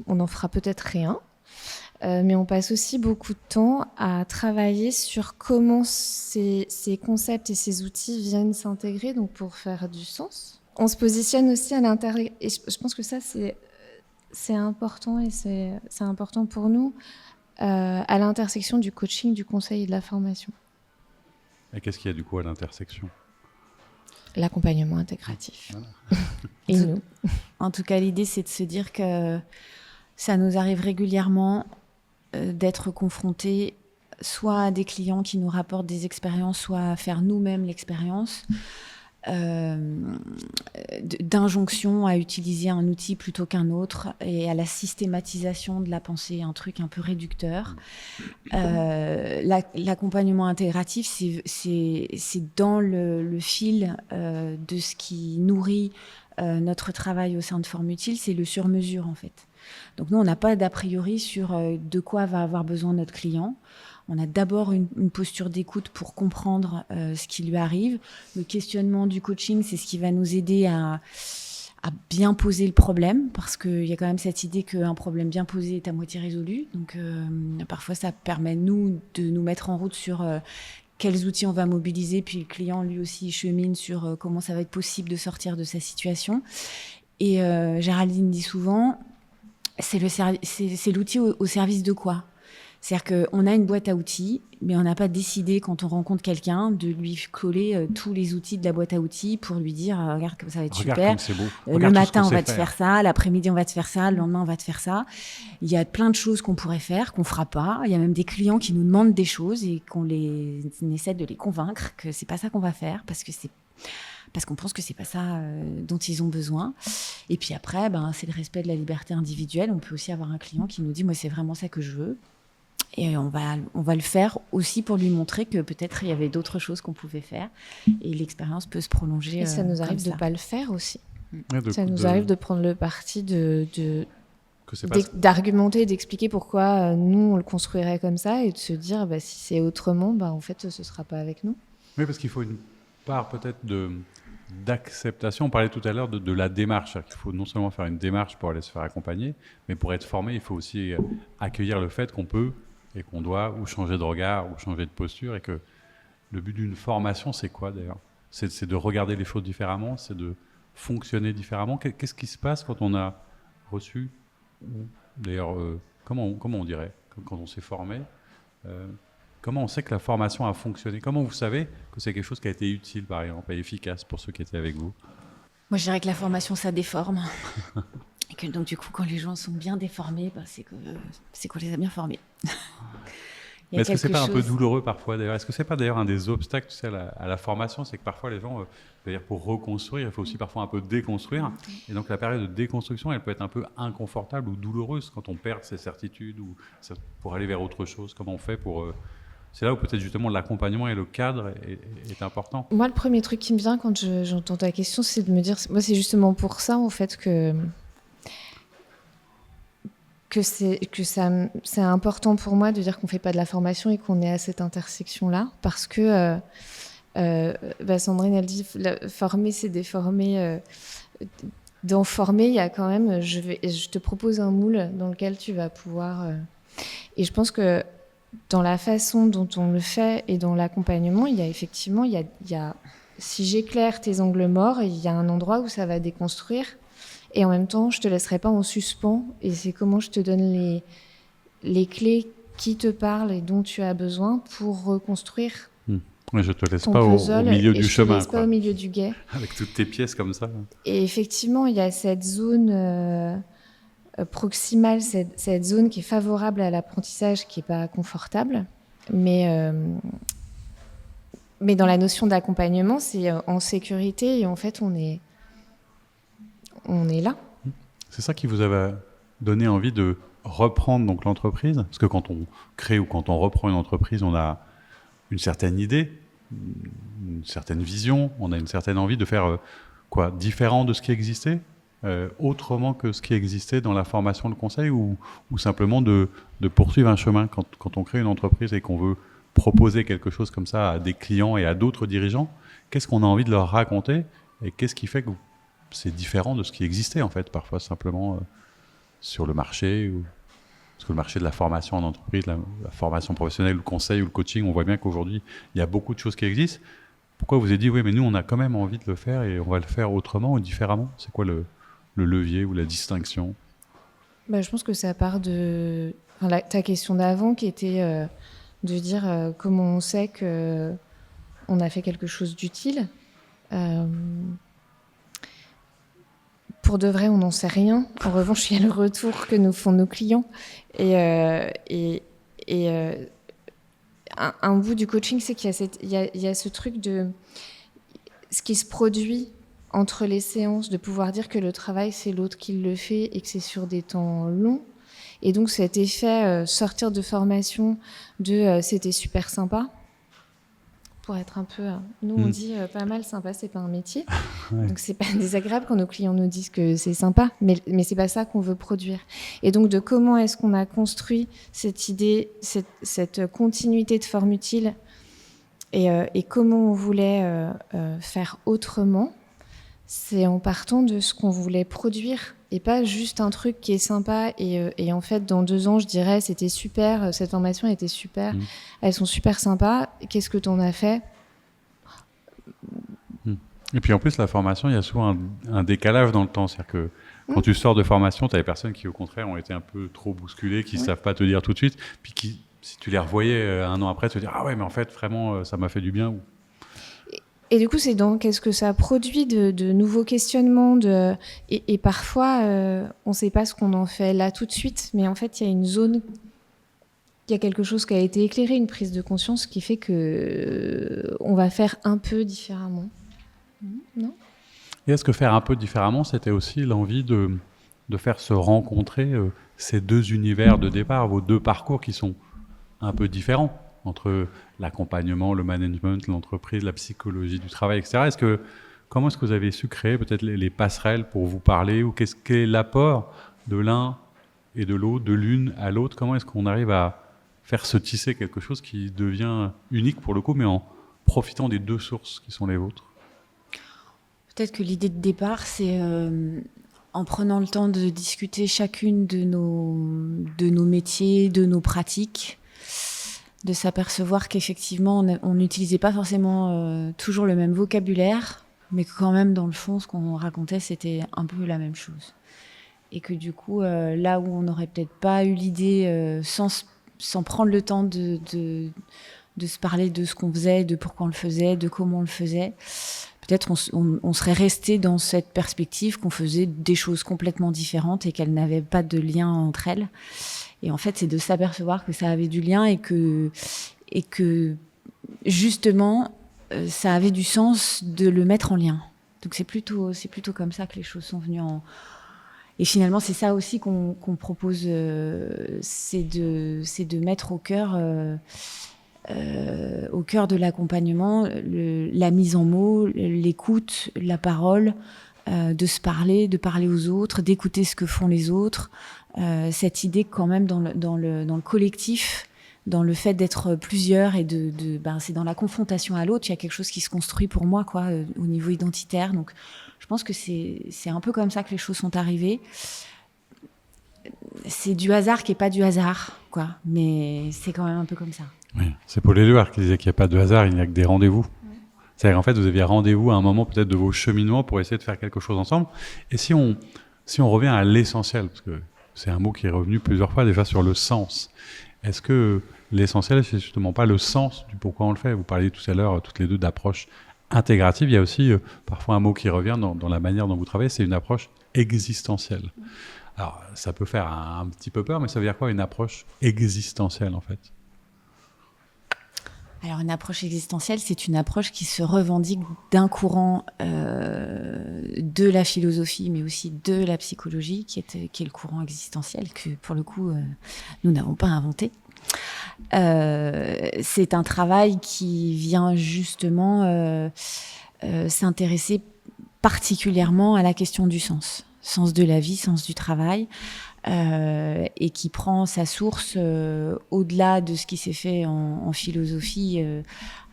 on n'en fera peut-être rien. Mais on passe aussi beaucoup de temps à travailler sur comment ces concepts et ces outils viennent s'intégrer, donc pour faire du sens. On se positionne aussi à l'intérieur, et je pense que ça, c'est important, et c'est important pour nous, à l'intersection du coaching, du conseil et de la formation. Et qu'est-ce qu'il y a du coup à l'intersection ? L'accompagnement intégratif. Voilà. Et nous. En tout cas, l'idée, c'est de se dire que ça nous arrive régulièrement d'être confrontés soit à des clients qui nous rapportent des expériences, soit à faire nous-mêmes l'expérience, d'injonction à utiliser un outil plutôt qu'un autre et à la systématisation de la pensée, un truc un peu réducteur. L'accompagnement intégratif, c'est dans le fil de ce qui nourrit notre travail au sein de Forme Utile, c'est le sur-mesure en fait. Donc nous, on n'a pas d'a priori sur de quoi va avoir besoin notre client. On a d'abord une posture d'écoute pour comprendre ce qui lui arrive. Le questionnement du coaching, c'est ce qui va nous aider à bien poser le problème, parce qu'il y a quand même cette idée qu'un problème bien posé est à moitié résolu. Donc parfois, ça permet de nous mettre en route sur quels outils on va mobiliser, puis le client, lui aussi, chemine sur comment ça va être possible de sortir de sa situation. Et Géraldine dit souvent, c'est l'outil au service de quoi ? C'est-à-dire qu'on a une boîte à outils, mais on n'a pas décidé, quand on rencontre quelqu'un, de lui coller tous les outils de la boîte à outils pour lui dire « Regarde comme ça va être super, le matin on va te faire ça, l'après-midi on va te faire ça, le lendemain on va te faire ça ». Il y a plein de choses qu'on pourrait faire, qu'on ne fera pas. Il y a même des clients qui nous demandent des choses et qu'on essaie de les convaincre que ce n'est pas ça qu'on va faire, parce qu'on pense que c'est pas ça dont ils ont besoin. Et puis après, c'est le respect de la liberté individuelle. On peut aussi avoir un client qui nous dit « Moi, c'est vraiment ça que je veux ». Et on va le faire aussi pour lui montrer que peut-être il y avait d'autres choses qu'on pouvait faire. Et l'expérience peut se prolonger. Et ça nous arrive de ne pas le faire aussi. Ouais, ça nous arrive de prendre le parti d'argumenter, d'expliquer pourquoi nous, on le construirait comme ça, et de se dire, si c'est autrement, en fait, ce ne sera pas avec nous. Oui, parce qu'il faut une part peut-être d'acceptation. On parlait tout à l'heure de la démarche. Il faut non seulement faire une démarche pour aller se faire accompagner, mais pour être formé, il faut aussi accueillir le fait qu'on peut et qu'on doit ou changer de regard ou changer de posture, et que le but d'une formation, c'est quoi d'ailleurs ? C'est de regarder les choses différemment, c'est de fonctionner différemment. Qu'est-ce qui se passe quand on a reçu, d'ailleurs, comment on dirait, quand on s'est formé, comment on sait que la formation a fonctionné ? Comment vous savez que c'est quelque chose qui a été utile, par exemple, et efficace pour ceux qui étaient avec vous ? Moi, je dirais que la formation, ça déforme. Et que donc, du coup, quand les gens sont bien déformés, c'est qu'on les a bien formés. Mais est-ce que c'est pas un peu douloureux parfois d'ailleurs ? Est-ce que c'est pas d'ailleurs un des obstacles, tu sais, à la formation, c'est que parfois les gens, c'est-à-dire pour reconstruire, il faut aussi parfois un peu déconstruire. Et donc la période de déconstruction, elle peut être un peu inconfortable ou douloureuse quand on perd ses certitudes ou pour aller vers autre chose. Comment on fait pour c'est là où peut-être justement l'accompagnement et le cadre est important. Moi, le premier truc qui me vient quand j'entends ta question, c'est de me dire, moi, c'est justement pour ça en fait que c'est important pour moi de dire qu'on ne fait pas de la formation et qu'on est à cette intersection-là, parce que Sandrine, elle dit former, c'est déformer. Dans former, il y a quand même, je te propose un moule dans lequel tu vas pouvoir... Et je pense que dans la façon dont on le fait et dans l'accompagnement, il y a effectivement, si j'éclaire tes angles morts, il y a un endroit où ça va déconstruire. Et en même temps, je ne te laisserai pas en suspens. Et c'est comment je te donne les clés qui te parlent et dont tu as besoin pour reconstruire. Mais je ne te laisse pas au milieu du chemin. Je ne te laisse pas au milieu du guet. Avec toutes tes pièces comme ça. Et effectivement, il y a cette zone proximale, cette zone qui est favorable à l'apprentissage, qui n'est pas confortable. Mais dans la notion d'accompagnement, c'est en sécurité et en fait, on est là. C'est ça qui vous avait donné envie de reprendre donc l'entreprise ? Parce que quand on crée ou quand on reprend une entreprise, on a une certaine idée une certaine vision, on a une certaine envie de faire quoi, différent de ce qui existait, autrement que ce qui existait dans la formation de conseil, ou simplement de poursuivre un chemin quand on crée une entreprise et qu'on veut proposer quelque chose comme ça à des clients et à d'autres dirigeants. Qu'est-ce qu'on a envie de leur raconter et qu'est-ce qui fait que c'est différent de ce qui existait en fait, parfois simplement sur le marché, parce que le marché de la formation en entreprise, la formation professionnelle, le conseil ou le coaching, on voit bien qu'aujourd'hui, il y a beaucoup de choses qui existent. Pourquoi vous avez dit, oui, mais nous, on a quand même envie de le faire et on va le faire autrement ou différemment? C'est quoi le levier ou la distinction? Je pense que ça part de ta question d'avant qui était de dire comment on sait qu'on a fait quelque chose d'utile. Pour de vrai, on n'en sait rien. En revanche, il y a le retour que nous font nos clients. Et un bout du coaching, c'est qu'il y a ce truc de ce qui se produit entre les séances, de pouvoir dire que le travail, c'est l'autre qui le fait et que c'est sur des temps longs. Et donc, cet effet sortir de formation c'était super sympa. Pour être un peu... nous, on dit pas mal sympa, c'est pas un métier. Ouais. Donc, c'est pas désagréable quand nos clients nous disent que c'est sympa, mais c'est pas ça qu'on veut produire. Et donc, de comment est-ce qu'on a construit cette idée, cette continuité de forme utile et comment on voulait faire autrement, c'est en partant de ce qu'on voulait produire et pas juste un truc qui est sympa et en fait dans 2 ans je dirais c'était super, cette formation était super, elles sont super sympas, qu'est-ce que t'en as fait? Et puis en plus la formation, il y a souvent un décalage dans le temps, c'est-à-dire que quand tu sors de formation, tu as des personnes qui au contraire ont été un peu trop bousculées, qui ne savent pas te dire tout de suite, puis qui, si tu les revoyais 1 an après, te dire ah ouais mais en fait vraiment ça m'a fait du bien. Et du coup, c'est donc qu'est-ce que ça produit de nouveaux questionnements et parfois, on ne sait pas ce qu'on en fait là tout de suite, mais en fait, il y a une zone, il y a quelque chose qui a été éclairé, une prise de conscience qui fait qu'on va faire un peu différemment. Non ? Et est-ce que faire un peu différemment, c'était aussi l'envie de faire se rencontrer ces 2 univers de départ, vos 2 parcours qui sont un peu différents entre l'accompagnement, le management, l'entreprise, la psychologie du travail, etc. Comment est-ce que vous avez su créer peut-être les passerelles pour vous parler, ou qu'est-ce qu'est l'apport de l'un et de l'autre, de l'une à l'autre? Comment est-ce qu'on arrive à faire se tisser quelque chose qui devient unique pour le coup, mais en profitant des 2 sources qui sont les vôtres? Peut-être que l'idée de départ, c'est en prenant le temps de discuter chacune de nos métiers, de nos pratiques, de s'apercevoir qu'effectivement, on n'utilisait pas forcément toujours le même vocabulaire, mais que quand même, dans le fond, ce qu'on racontait, c'était un peu la même chose. Et que du coup, là où on n'aurait peut-être pas eu l'idée, sans prendre le temps de se parler de ce qu'on faisait, de pourquoi on le faisait, de comment on le faisait, peut-être on serait resté dans cette perspective qu'on faisait des choses complètement différentes et qu'elles n'avaient pas de lien entre elles. Et en fait, c'est de s'apercevoir que ça avait du lien et que justement, ça avait du sens de le mettre en lien. Donc c'est plutôt comme ça que les choses sont venues en... Et finalement, c'est ça aussi qu'on propose, c'est de mettre au cœur de l'accompagnement la mise en mots, l'écoute, la parole, de se parler, de parler aux autres, d'écouter ce que font les autres. Cette idée quand même dans le collectif, dans le fait d'être plusieurs et c'est dans la confrontation à l'autre, il y a quelque chose qui se construit pour moi au niveau identitaire. Donc je pense que c'est un peu comme ça que les choses sont arrivées. C'est du hasard qui est pas du hasard, mais c'est quand même un peu comme ça. Oui, c'est Paul Éluard qui disait qu'il n'y a pas de hasard, il n'y a que des rendez-vous. C'est-à-dire en fait vous aviez rendez-vous à un moment peut-être de vos cheminements pour essayer de faire quelque chose ensemble. Et si on revient à l'essentiel, parce que c'est un mot qui est revenu plusieurs fois déjà sur le sens. Est-ce que l'essentiel, c'est justement pas le sens du pourquoi on le fait? Vous parliez tout à l'heure, toutes les 2, d'approche intégrative. Il y a aussi parfois un mot qui revient dans la manière dont vous travaillez, c'est une approche existentielle. Alors, ça peut faire un petit peu peur, mais ça veut dire quoi une approche existentielle en fait? Alors, une approche existentielle, c'est une approche qui se revendique d'un courant de la philosophie, mais aussi de la psychologie, qui est le courant existentiel, que pour le coup, nous n'avons pas inventé. c'est un travail qui vient justement s'intéresser particulièrement à la question du sens de la vie, sens du travail, et qui prend sa source au-delà de ce qui s'est fait en philosophie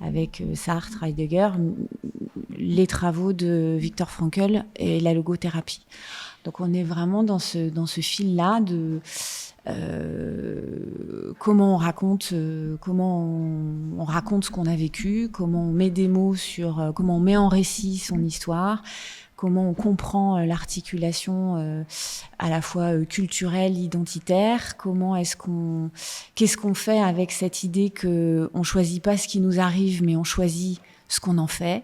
avec Sartre, Heidegger, les travaux de Viktor Frankl et la logothérapie. Donc on est vraiment dans ce fil-là de comment on raconte ce qu'on a vécu, comment on met des mots sur, comment on met en récit son histoire, comment on comprend l'articulation à la fois culturelle, identitaire, qu'est-ce qu'on fait avec cette idée que on choisit pas ce qui nous arrive, mais on choisit ce qu'on en fait.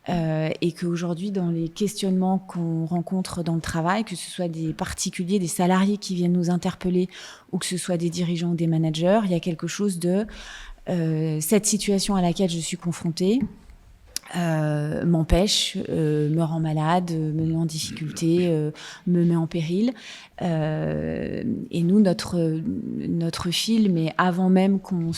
Et qu'aujourd'hui, dans les questionnements qu'on rencontre dans le travail, que ce soit des particuliers, des salariés qui viennent nous interpeller, ou que ce soit des dirigeants ou des managers, il y a quelque chose de cette situation à laquelle je suis confrontée m'empêche, me rend malade, me met en difficulté, me met en péril. Et nous, notre film, et avant même qu'on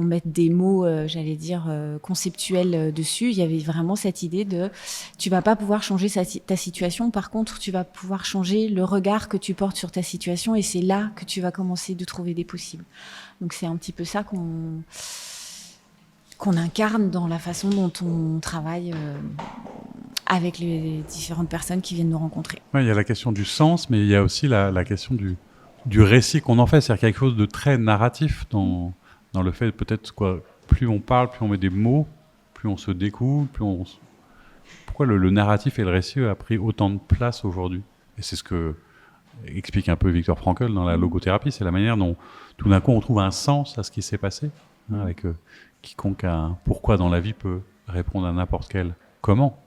mette des mots, j'allais dire, conceptuels dessus, il y avait vraiment cette idée de tu vas pas pouvoir changer ta situation, par contre, tu vas pouvoir changer le regard que tu portes sur ta situation, et c'est là que tu vas commencer de trouver des possibles. Donc c'est un petit peu ça qu'on incarne dans la façon dont on travaille avec les différentes personnes qui viennent nous rencontrer. Ouais, il y a la question du sens, mais il y a aussi la question du récit qu'on en fait. C'est-à-dire qu'il y a quelque chose de très narratif dans le fait, peut-être, plus on parle, plus on met des mots, plus on se découvre, Pourquoi le narratif et le récit a pris autant de place aujourd'hui ? Et c'est ce que explique un peu Viktor Frankl dans la logothérapie, c'est la manière dont, tout d'un coup, on trouve un sens à ce qui s'est passé, avec quiconque a un pourquoi dans la vie peut répondre à n'importe quel comment.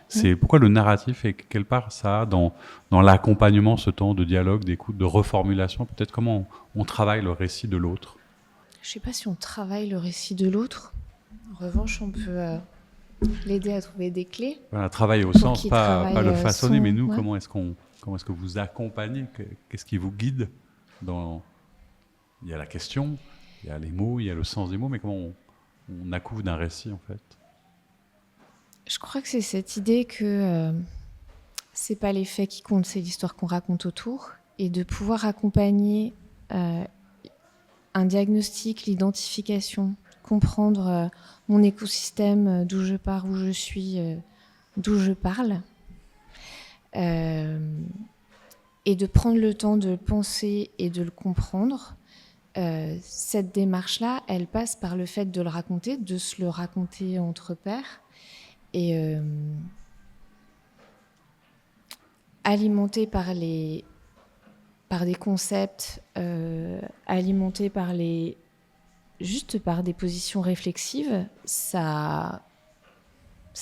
C'est pourquoi le narratif et quelle part ça a dans l'accompagnement, ce temps de dialogue, d'écoute, de reformulation, peut-être comment on travaille le récit de l'autre. Je ne sais pas si on travaille le récit de l'autre. En revanche, on peut l'aider à trouver des clés. Voilà, travailler au sens, pas le façonner, mais nous, comment est-ce que vous accompagnez, qu'est-ce qui vous guide dans... Il y a la question, il y a les mots, il y a le sens des mots, mais comment on accouve d'un récit, en fait. Je crois que c'est cette idée que c'est pas les faits qui comptent, c'est l'histoire qu'on raconte autour, et de pouvoir accompagner un diagnostic, l'identification, comprendre mon écosystème, d'où je pars, où je suis, d'où je parle, et de prendre le temps de le penser et de le comprendre. Cette démarche-là, elle passe par le fait de le raconter, de se le raconter entre pairs, et alimenté par des concepts, alimenté par juste par des positions réflexives, ça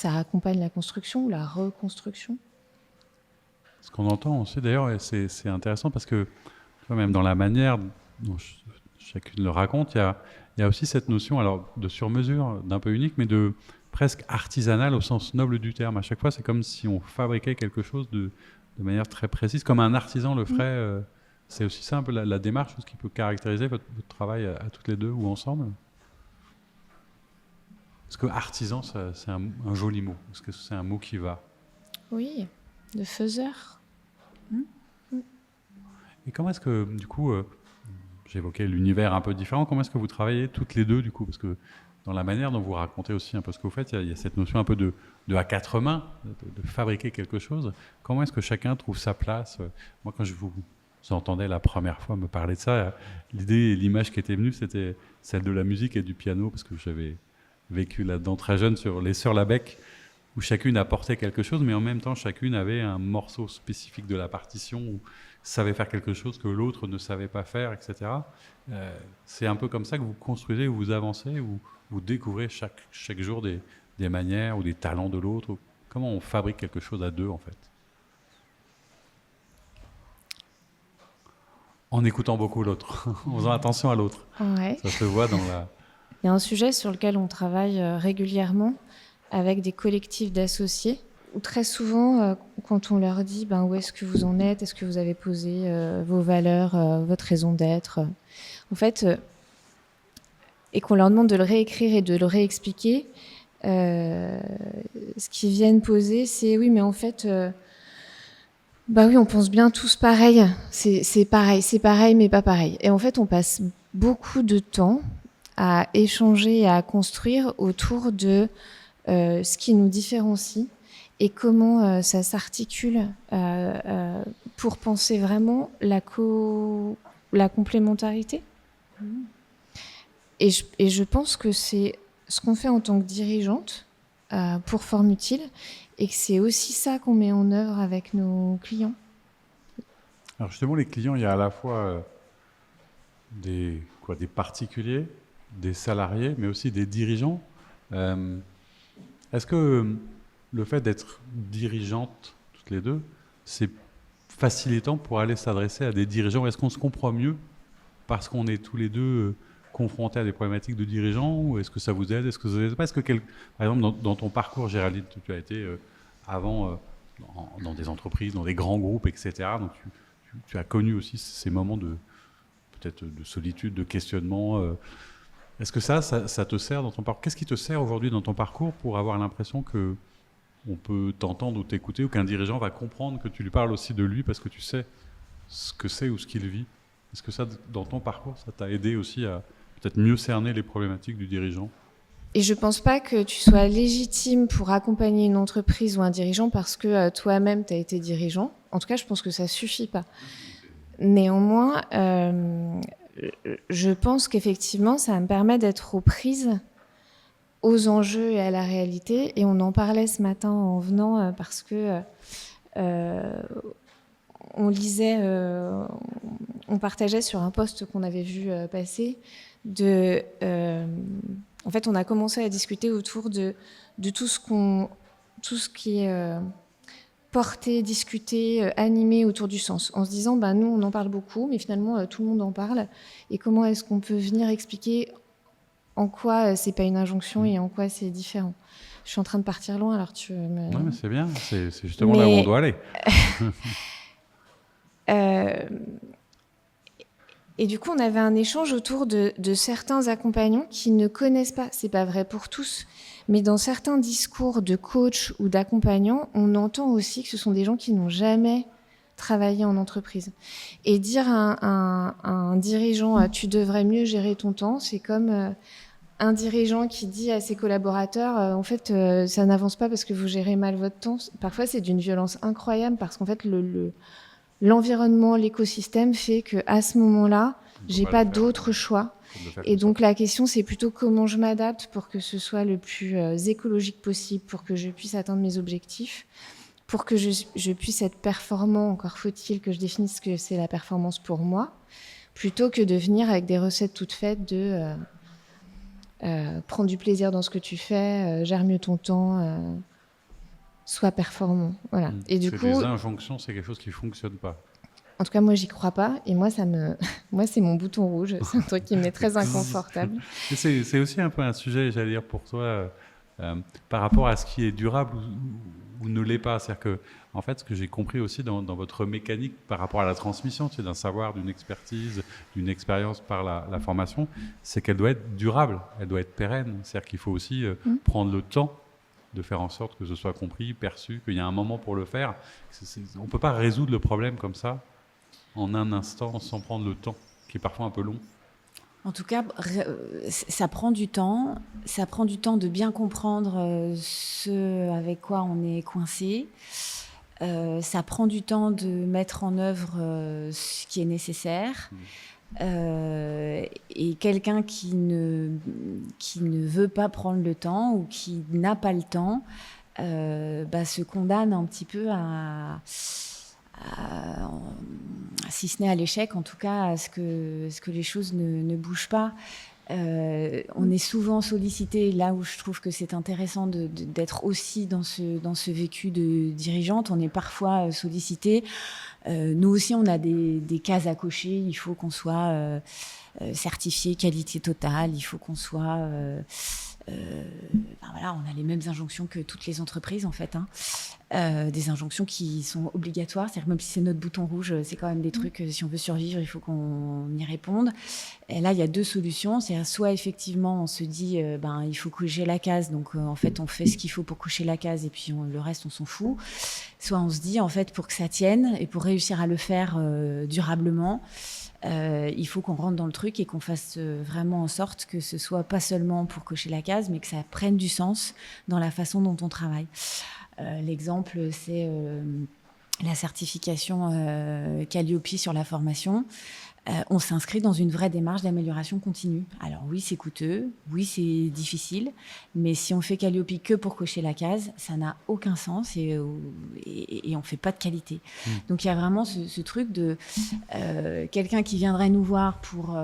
accompagne la construction ou la reconstruction. Ce qu'on entend aussi, d'ailleurs, et c'est intéressant parce que même dans la manière dont chacune le raconte, il y a aussi cette notion alors, de sur-mesure, d'un peu unique, mais de presque artisanale au sens noble du terme. À chaque fois, c'est comme si on fabriquait quelque chose de manière très précise, comme un artisan le ferait. C'est aussi ça un peu la démarche, ce qui peut caractériser votre travail à toutes les deux ou ensemble. Est-ce que artisan, c'est un joli mot ? Est-ce que c'est un mot qui va ? Oui, de faiseur. Et comment est-ce que, du coup, j'évoquais l'univers un peu différent, comment est-ce que vous travaillez toutes les deux, du coup ? Parce que dans la manière dont vous racontez aussi un peu ce que vous faites, il y a cette notion un peu de à quatre mains, de fabriquer quelque chose. Comment est-ce que chacun trouve sa place ? Moi, quand je vous entendais la première fois me parler de ça, l'idée et l'image qui était venue, c'était celle de la musique et du piano, parce que j'avais vécu là-dedans très jeune sur les Sœurs Labec, où chacune apportait quelque chose, mais en même temps, chacune avait un morceau spécifique de la partition, ou savait faire quelque chose que l'autre ne savait pas faire, etc. C'est un peu comme ça que vous construisez, vous avancez, ou vous découvrez chaque jour des manières ou des talents de l'autre. Comment on fabrique quelque chose à deux, en fait ? En écoutant beaucoup l'autre, en faisant attention à l'autre. Ouais. Ça se voit dans la... Il y a un sujet sur lequel on travaille régulièrement avec des collectifs d'associés, où très souvent, quand on leur dit où est-ce que vous en êtes, est-ce que vous avez posé vos valeurs, votre raison d'être, en fait, et qu'on leur demande de le réécrire et de le réexpliquer, ce qu'ils viennent poser, c'est oui, mais en fait, bah oui, on pense bien tous pareil. C'est pareil, mais pas pareil. Et en fait, on passe beaucoup de temps à échanger et à construire autour de ce qui nous différencie et comment ça s'articule pour penser vraiment la complémentarité. Et je pense que c'est ce qu'on fait en tant que dirigeante pour Forme Utile et que c'est aussi ça qu'on met en œuvre avec nos clients. Alors justement, les clients, il y a à la fois des particuliers, des salariés, mais aussi des dirigeants. Est-ce que le fait d'être dirigeante, toutes les deux, c'est facilitant pour aller s'adresser à des dirigeants? Est-ce qu'on se comprend mieux parce qu'on est tous les deux confrontés à des problématiques de dirigeants, ou est-ce que ça vous aide? Est-ce que ça vous aide pas? Est-ce que par exemple, dans ton parcours, Géraldine, tu as été avant dans des entreprises, dans des grands groupes, etc. Donc tu as connu aussi ces moments peut-être de solitude, de questionnement. Est-ce que ça te sert dans ton parcours? Qu'est-ce qui te sert aujourd'hui dans ton parcours pour avoir l'impression que on peut t'entendre ou t'écouter, ou qu'un dirigeant va comprendre que tu lui parles aussi de lui parce que tu sais ce que c'est ou ce qu'il vit? Est-ce que ça, dans ton parcours, ça t'a aidé aussi à peut-être mieux cerner les problématiques du dirigeant? Et je pense pas que tu sois légitime pour accompagner une entreprise ou un dirigeant parce que toi-même, tu as été dirigeant. En tout cas, je pense que ça suffit pas. Néanmoins, je pense qu'effectivement, ça me permet d'être aux prises aux enjeux et à la réalité. Et on en parlait ce matin en venant parce que on lisait, on partageait sur un post qu'on avait vu passer en fait, on a commencé à discuter autour de tout ce qui est porté, discuté, animé autour du sens, en se disant, nous, on en parle beaucoup, mais finalement, tout le monde en parle. Et comment est-ce qu'on peut venir expliquer en quoi c'est pas une injonction et en quoi c'est différent? Je suis en train de partir loin, alors tu me... Non, mais c'est bien, c'est justement là où on doit aller. Et du coup, on avait un échange autour de certains accompagnants qui ne connaissent pas, c'est pas vrai pour tous, mais dans certains discours de coach ou d'accompagnants, on entend aussi que ce sont des gens qui n'ont jamais travaillé en entreprise. Et dire à un dirigeant « tu devrais mieux gérer ton temps », c'est comme un dirigeant qui dit à ses collaborateurs « en fait, ça n'avance pas parce que vous gérez mal votre temps ». Parfois, c'est d'une violence incroyable parce qu'en fait, l'environnement, l'écosystème fait qu'à ce moment-là, j'ai pas d'autre choix. Et donc la question, c'est plutôt comment je m'adapte pour que ce soit le plus écologique possible, pour que je puisse atteindre mes objectifs, pour que je puisse être performant. Encore faut-il que je définisse ce que c'est la performance pour moi, plutôt que de venir avec des recettes toutes faites de prendre du plaisir dans ce que tu fais, gère mieux ton temps, sois performant. Voilà. Et du coup, les injonctions, c'est quelque chose qui fonctionne pas. En tout cas, moi, j'y crois pas. Et moi, moi, c'est mon bouton rouge. C'est un truc qui m'est très inconfortable. C'est aussi un peu un sujet, j'allais dire, pour toi, par rapport à ce qui est durable ou ne l'est pas. C'est-à-dire que, en fait, ce que j'ai compris aussi dans votre mécanique par rapport à la transmission, d'un savoir, d'une expertise, d'une expérience par la formation, c'est qu'elle doit être durable, elle doit être pérenne. C'est-à-dire qu'il faut aussi prendre le temps de faire en sorte que ce soit compris, perçu, qu'il y a un moment pour le faire. On ne peut pas résoudre le problème comme ça, en un instant, sans prendre le temps, qui est parfois un peu long. En tout cas, ça prend du temps. Ça prend du temps de bien comprendre ce avec quoi on est coincé. Ça prend du temps de mettre en œuvre ce qui est nécessaire. Et quelqu'un qui ne veut pas prendre le temps ou qui n'a pas le temps se condamne un petit peu si ce n'est à l'échec, en tout cas à ce que les choses ne bougent pas. On est souvent sollicité, là où je trouve que c'est intéressant d'être aussi dans ce vécu de dirigeante, on est parfois sollicité. Nous aussi, on a des cases à cocher. Il faut qu'on soit certifié qualité totale. Il faut qu'on soit... voilà, on a les mêmes injonctions que toutes les entreprises, en fait. des injonctions qui sont obligatoires. C'est-à-dire que même si c'est notre bouton rouge, c'est quand même des trucs, si on veut survivre, il faut qu'on y réponde. Et là, il y a 2 solutions. C'est-à-dire soit effectivement, on se dit, il faut cocher la case, donc en fait, on fait ce qu'il faut pour cocher la case et puis le reste, on s'en fout. Soit on se dit, en fait, pour que ça tienne et pour réussir à le faire durablement, il faut qu'on rentre dans le truc et qu'on fasse vraiment en sorte que ce soit pas seulement pour cocher la case, mais que ça prenne du sens dans la façon dont on travaille. L'exemple, c'est la certification Calliope sur la formation. On s'inscrit dans une vraie démarche d'amélioration continue. Alors oui, c'est coûteux, oui, c'est difficile, mais si on fait Calliope que pour cocher la case, ça n'a aucun sens et on ne fait pas de qualité. Donc il y a vraiment ce truc de quelqu'un qui viendrait nous voir pour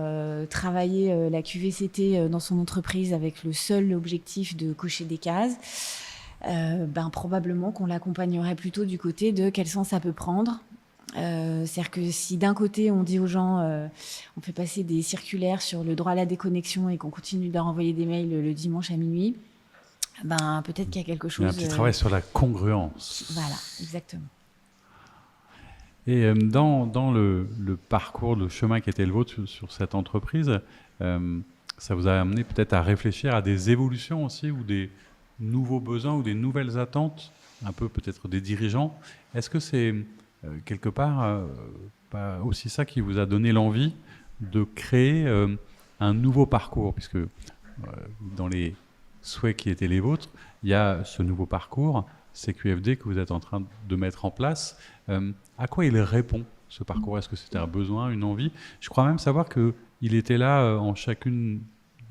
travailler la QVCT dans son entreprise avec le seul objectif de cocher des cases. Probablement qu'on l'accompagnerait plutôt du côté de quel sens ça peut prendre. C'est-à-dire que si d'un côté on dit aux gens on fait passer des circulaires sur le droit à la déconnexion et qu'on continue de leur envoyer des mails le dimanche à minuit, peut-être qu'il y a quelque chose... Il y a un petit travail sur la congruence. Voilà, exactement. Et dans le parcours, le chemin qui était le vôtre sur cette entreprise, ça vous a amené peut-être à réfléchir à des évolutions aussi ou des nouveaux besoins ou des nouvelles attentes, un peu peut-être des dirigeants. Est-ce que c'est quelque part aussi ça qui vous a donné l'envie de créer un nouveau parcours, puisque dans les souhaits qui étaient les vôtres, il y a ce nouveau parcours CQFD que vous êtes en train de mettre en place. À quoi il répond, ce parcours? Est-ce que c'était un besoin, une envie? Je crois même savoir qu'il était là en chacune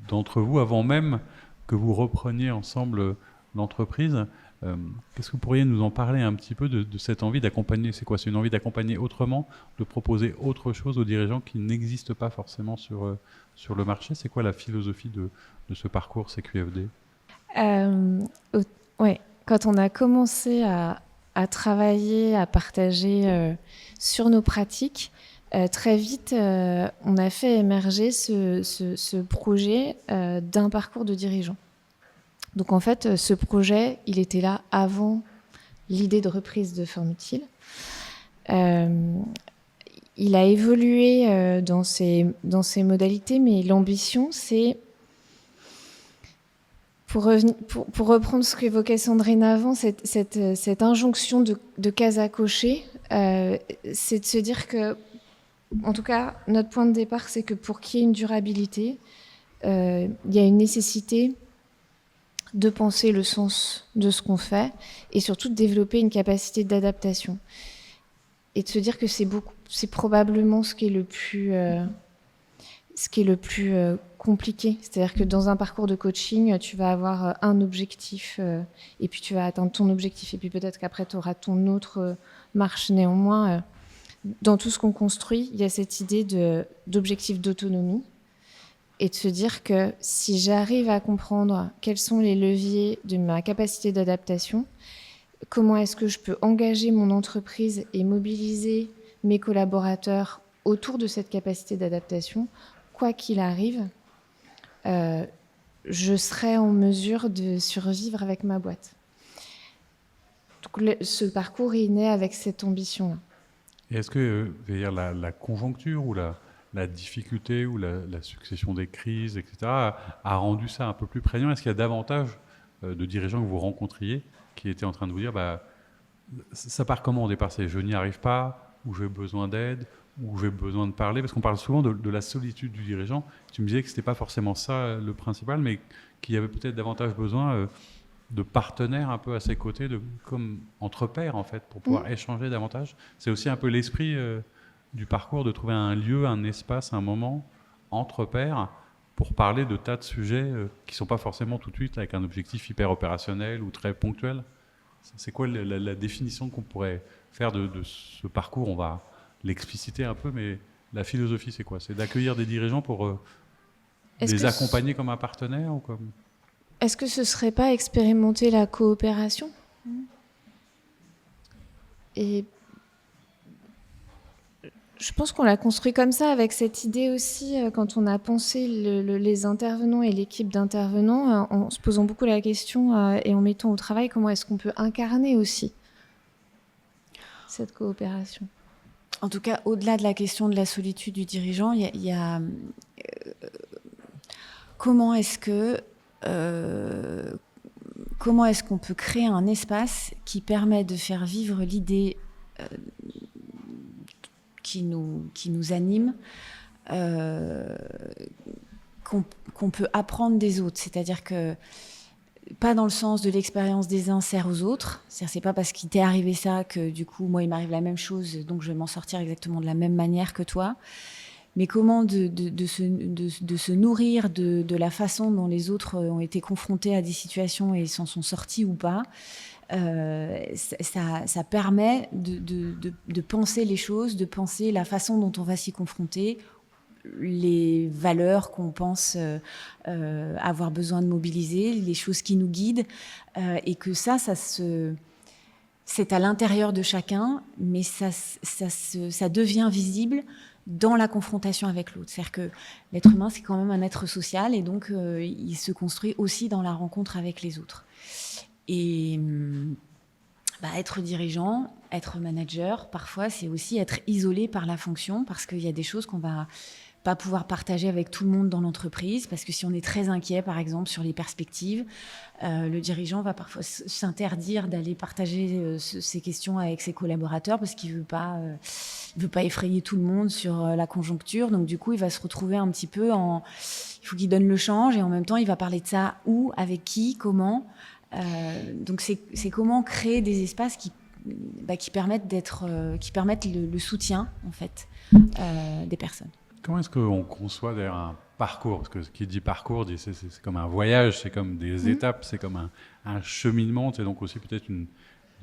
d'entre vous avant même que vous repreniez ensemble l'entreprise. Qu'est-ce que vous pourriez nous en parler un petit peu de cette envie d'accompagner? C'est quoi? C'est une envie d'accompagner autrement, de proposer autre chose aux dirigeants qui n'existent pas forcément sur le marché? C'est quoi la philosophie de ce parcours CQFD? Ouais. Quand on a commencé à travailler, à partager sur nos pratiques, très vite, on a fait émerger ce projet d'un parcours de dirigeant. Donc en fait, ce projet, il était là avant l'idée de reprise de Forme Utile. Il a évolué dans ses modalités, mais l'ambition, c'est, pour reprendre ce qu'évoquait Sandrine avant, cette injonction de cases à cocher, c'est de se dire que, en tout cas, notre point de départ, c'est que pour qu'il y ait une durabilité, il y a une nécessité de penser le sens de ce qu'on fait et surtout de développer une capacité d'adaptation. Et de se dire que c'est probablement ce qui est le plus compliqué. C'est-à-dire que dans un parcours de coaching, tu vas avoir un objectif et puis tu vas atteindre ton objectif et puis peut-être qu'après tu auras ton autre marche. Néanmoins, dans tout ce qu'on construit, il y a cette idée d'objectif d'autonomie et de se dire que si j'arrive à comprendre quels sont les leviers de ma capacité d'adaptation, comment est-ce que je peux engager mon entreprise et mobiliser mes collaborateurs autour de cette capacité d'adaptation, quoi qu'il arrive, je serai en mesure de survivre avec ma boîte. Donc, ce parcours est né avec cette ambition-là. Et est-ce que la conjoncture ou la difficulté ou la succession des crises, etc., a rendu ça un peu plus prégnant? Est-ce qu'il y a davantage de dirigeants que vous rencontriez qui étaient en train de vous dire ça part comment au départ? C'est je n'y arrive pas, ou j'ai besoin d'aide, ou j'ai besoin de parler? Parce qu'on parle souvent de la solitude du dirigeant. Tu me disais que ce n'était pas forcément ça le principal, mais qu'il y avait peut-être davantage besoin de partenaires un peu à ses côtés, comme entre pairs en fait, pour pouvoir échanger davantage. C'est aussi un peu l'esprit du parcours, de trouver un lieu, un espace, un moment entre pairs pour parler de tas de sujets qui ne sont pas forcément tout de suite avec un objectif hyper opérationnel ou très ponctuel. C'est quoi la définition qu'on pourrait faire de ce parcours? On va l'expliciter un peu, mais la philosophie, c'est quoi? C'est d'accueillir des dirigeants pour les accompagner comme un partenaire ou comme... Est-ce que ce ne serait pas expérimenter la coopération? Et je pense qu'on l'a construit comme ça, avec cette idée aussi, quand on a pensé les intervenants et l'équipe d'intervenants, en se posant beaucoup la question et en mettant au travail comment est-ce qu'on peut incarner aussi cette coopération. En tout cas, au-delà de la question de la solitude du dirigeant, il y a comment est-ce qu'on peut créer un espace qui permet de faire vivre l'idée qui nous anime, qu'on peut apprendre des autres. C'est-à-dire que, pas dans le sens de l'expérience des uns sert aux autres. C'est-à-dire, c'est pas parce qu'il t'est arrivé ça que du coup, moi, il m'arrive la même chose, donc je vais m'en sortir exactement de la même manière que toi. Mais comment de se nourrir de la façon dont les autres ont été confrontés à des situations et s'en sont sortis ou pas, ça permet de penser les choses, de penser la façon dont on va s'y confronter, les valeurs qu'on pense avoir besoin de mobiliser, les choses qui nous guident, et que ça c'est à l'intérieur de chacun, mais ça devient visible dans la confrontation avec l'autre. C'est-à-dire que l'être humain, c'est quand même un être social, et donc il se construit aussi dans la rencontre avec les autres. Et être dirigeant, être manager, parfois, c'est aussi être isolé par la fonction, parce qu'il y a des choses qu'on va pas pouvoir partager avec tout le monde dans l'entreprise, parce que si on est très inquiet, par exemple, sur les perspectives, le dirigeant va parfois s'interdire d'aller partager ces questions avec ses collaborateurs, parce qu'il veut pas effrayer tout le monde sur la conjoncture. Donc du coup, il va se retrouver un petit peu il faut qu'il donne le change, et en même temps, il va parler de ça où, avec qui, comment. Donc c'est comment créer des espaces qui permettent le soutien, en fait, des personnes. Comment est-ce qu'on conçoit d'ailleurs un parcours? Parce que ce qui dit parcours, c'est comme un voyage, c'est comme des étapes, c'est comme un cheminement, c'est donc aussi peut-être une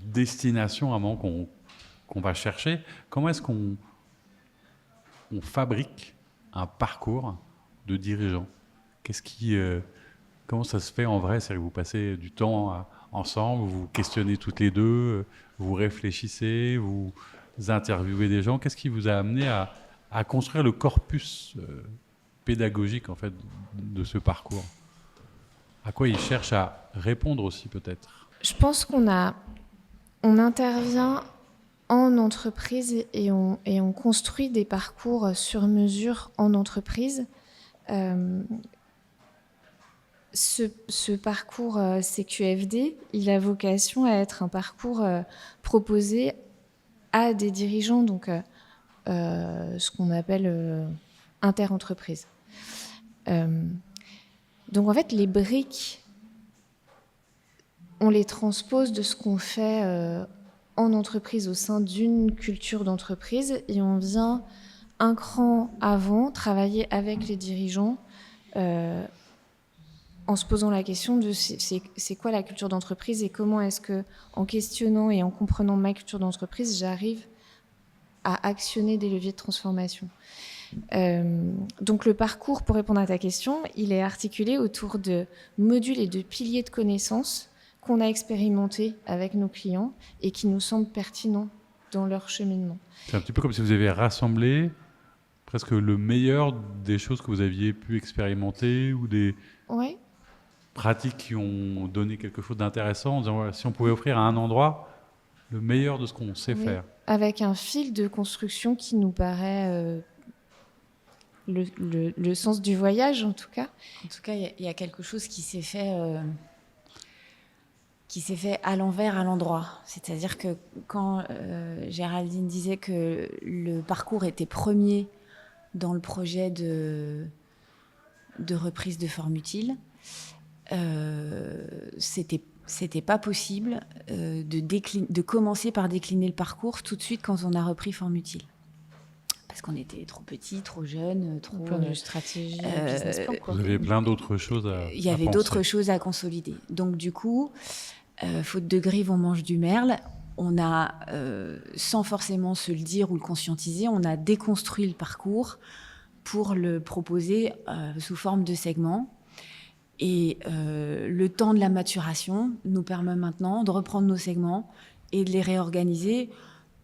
destination à un moment qu'on va chercher. Comment est-ce qu'on fabrique un parcours de dirigeant? Comment ça se fait en vrai? C'est-à-dire que vous passez du temps ensemble, vous vous questionnez toutes les deux, vous réfléchissez, vous interviewez des gens. Qu'est-ce qui vous a amené à construire le corpus pédagogique en fait de ce parcours? À quoi il cherche à répondre aussi peut-être? Je pense qu'on intervient en entreprise et on construit des parcours sur mesure en entreprise. Ce parcours CQFD, il a vocation à être un parcours proposé à des dirigeants, donc ce qu'on appelle inter-entreprise. Donc en fait, les briques, on les transpose de ce qu'on fait en entreprise au sein d'une culture d'entreprise, et on vient un cran avant travailler avec les dirigeants en se posant la question de c'est quoi la culture d'entreprise, et comment est-ce que, en questionnant et en comprenant ma culture d'entreprise, j'arrive à actionner des leviers de transformation. Donc le parcours, pour répondre à ta question, il est articulé autour de modules et de piliers de connaissances qu'on a expérimentés avec nos clients et qui nous semblent pertinents dans leur cheminement. C'est un petit peu comme si vous aviez rassemblé presque le meilleur des choses que vous aviez pu expérimenter, ou des pratiques qui ont donné quelque chose d'intéressant, en disant voilà, si on pouvait offrir à un endroit le meilleur de ce qu'on sait faire. Avec un fil de construction qui nous paraît le sens du voyage, en tout cas. En tout cas, il y a quelque chose qui s'est fait à l'envers, à l'endroit. C'est-à-dire que quand Géraldine disait que le parcours était premier dans le projet de reprise de forme utile, c'était pas possible de commencer par décliner le parcours tout de suite quand on a repris forme utile. Parce qu'on était trop petits, trop jeunes, trop... Plein de stratégie, business plan, quoi. Vous avez plein d'autres choses à Il y avait d'autres choses à consolider. Donc du coup, faute de grive, on mange du merle. On a, sans forcément se le dire ou le conscientiser, on a déconstruit le parcours pour le proposer sous forme de segments. Et le temps de la maturation nous permet maintenant de reprendre nos segments et de les réorganiser.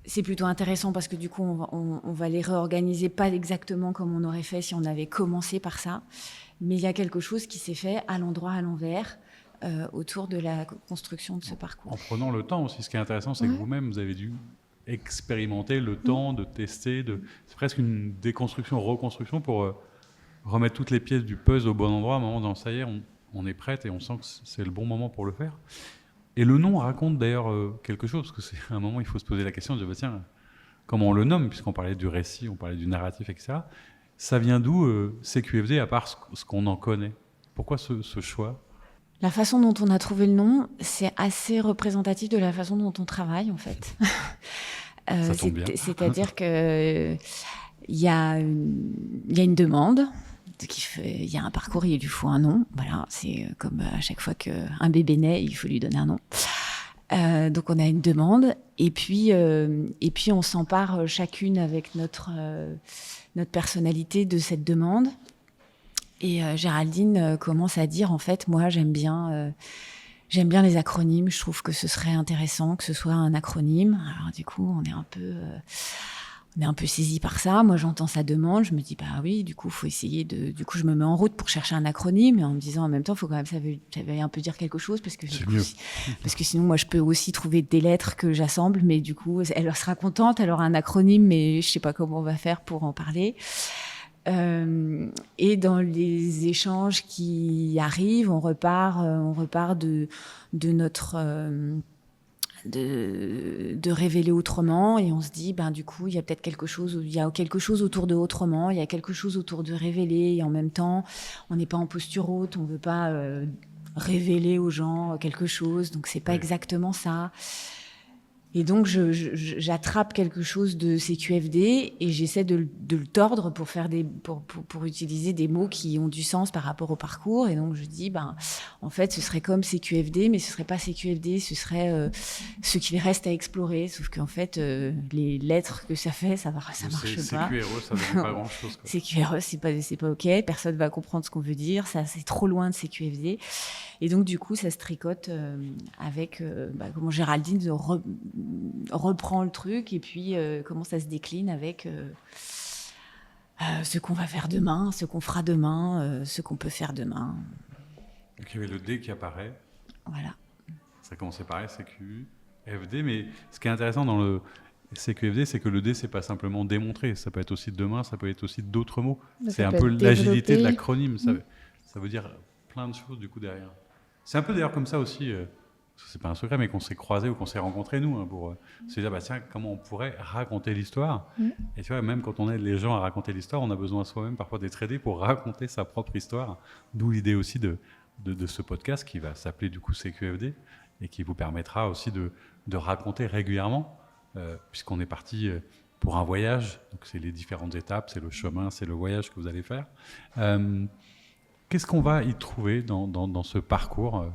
C'est plutôt intéressant parce que du coup, on va les réorganiser pas exactement comme on aurait fait si on avait commencé par ça. Mais il y a quelque chose qui s'est fait à l'endroit, à l'envers, autour de la construction de ce parcours. En prenant le temps aussi. Ce qui est intéressant, c'est que vous-même, vous avez dû expérimenter le temps de tester. C'est presque une déconstruction, reconstruction pour remettre toutes les pièces du puzzle au bon endroit. À un moment, ça y est, on est prête et on sent que c'est le bon moment pour le faire. Et le nom raconte d'ailleurs quelque chose, parce que c'est un moment où il faut se poser la question de tiens, comment on le nomme, puisqu'on parlait du récit, on parlait du narratif, etc. Ça vient d'où CQFD, à part ce qu'on en connaît? Pourquoi ce choix? La façon dont on a trouvé le nom, c'est assez représentatif de la façon dont on travaille, en fait. Ça tombe bien. C'est-à-dire que il y a une demande, il y a un parcours, il lui faut un nom. Voilà, c'est comme à chaque fois qu'un bébé naît, il faut lui donner un nom. Donc on a une demande, et puis on s'empare chacune avec notre personnalité de cette demande. Et Géraldine commence à dire, en fait, moi j'aime bien les acronymes. Je trouve que ce serait intéressant que ce soit un acronyme. Alors du coup, on est un peu saisi par ça. Moi, j'entends sa demande. Je me dis, bah oui, du coup, faut essayer du coup, je me mets en route pour chercher un acronyme, et en me disant, en même temps, faut quand même, ça veut un peu dire quelque chose, parce que sinon, moi, je peux aussi trouver des lettres que j'assemble, mais du coup, elle sera contente, elle aura un acronyme, mais je sais pas comment on va faire pour en parler. Et dans les échanges qui arrivent, on repart de notre de révéler autrement, et on se dit du coup il y a peut-être quelque chose autour de autrement, il y a quelque chose autour de révéler, et en même temps on n'est pas en posture haute, on veut pas révéler aux gens quelque chose, donc c'est pas exactement ça. Et donc, j'attrape quelque chose de CQFD et j'essaie de le tordre pour faire pour utiliser des mots qui ont du sens par rapport au parcours. Et donc, je dis, en fait, ce serait comme CQFD, mais ce serait pas CQFD, ce serait ce qu'il reste à explorer. Sauf qu'en fait, les lettres que ça fait, ça marche pas. CQRE, ça donne pas grand chose, quoi. CQRE, c'est pas OK. Personne va comprendre ce qu'on veut dire. Ça, c'est trop loin de CQFD. Et donc, du coup, ça se tricote avec comment Géraldine reprend le truc, et puis comment ça se décline avec ce qu'on va faire demain, ce qu'on fera demain, ce qu'on peut faire demain. Donc, il y avait le D qui apparaît. Voilà. Ça commençait pareil, CQFD, mais ce qui est intéressant dans le CQFD, c'est que le D, c'est pas simplement démontrer. Ça peut être aussi demain, ça peut être aussi d'autres mots. C'est un peu l'agilité de l'acronyme. Ça veut dire plein de choses, du coup, derrière. C'est un peu d'ailleurs comme ça aussi, c'est pas un secret, mais qu'on s'est croisés ou qu'on s'est rencontrés, nous, pour se dire, tiens, comment on pourrait raconter l'histoire. Et tu vois, même quand on aide les gens à raconter l'histoire, on a besoin soi-même parfois d'être aidé pour raconter sa propre histoire. D'où l'idée aussi de ce podcast qui va s'appeler du coup CQFD, et qui vous permettra aussi de raconter régulièrement, puisqu'on est parti pour un voyage. Donc c'est les différentes étapes, c'est le chemin, c'est le voyage que vous allez faire. Qu'est-ce qu'on va y trouver dans ce parcours?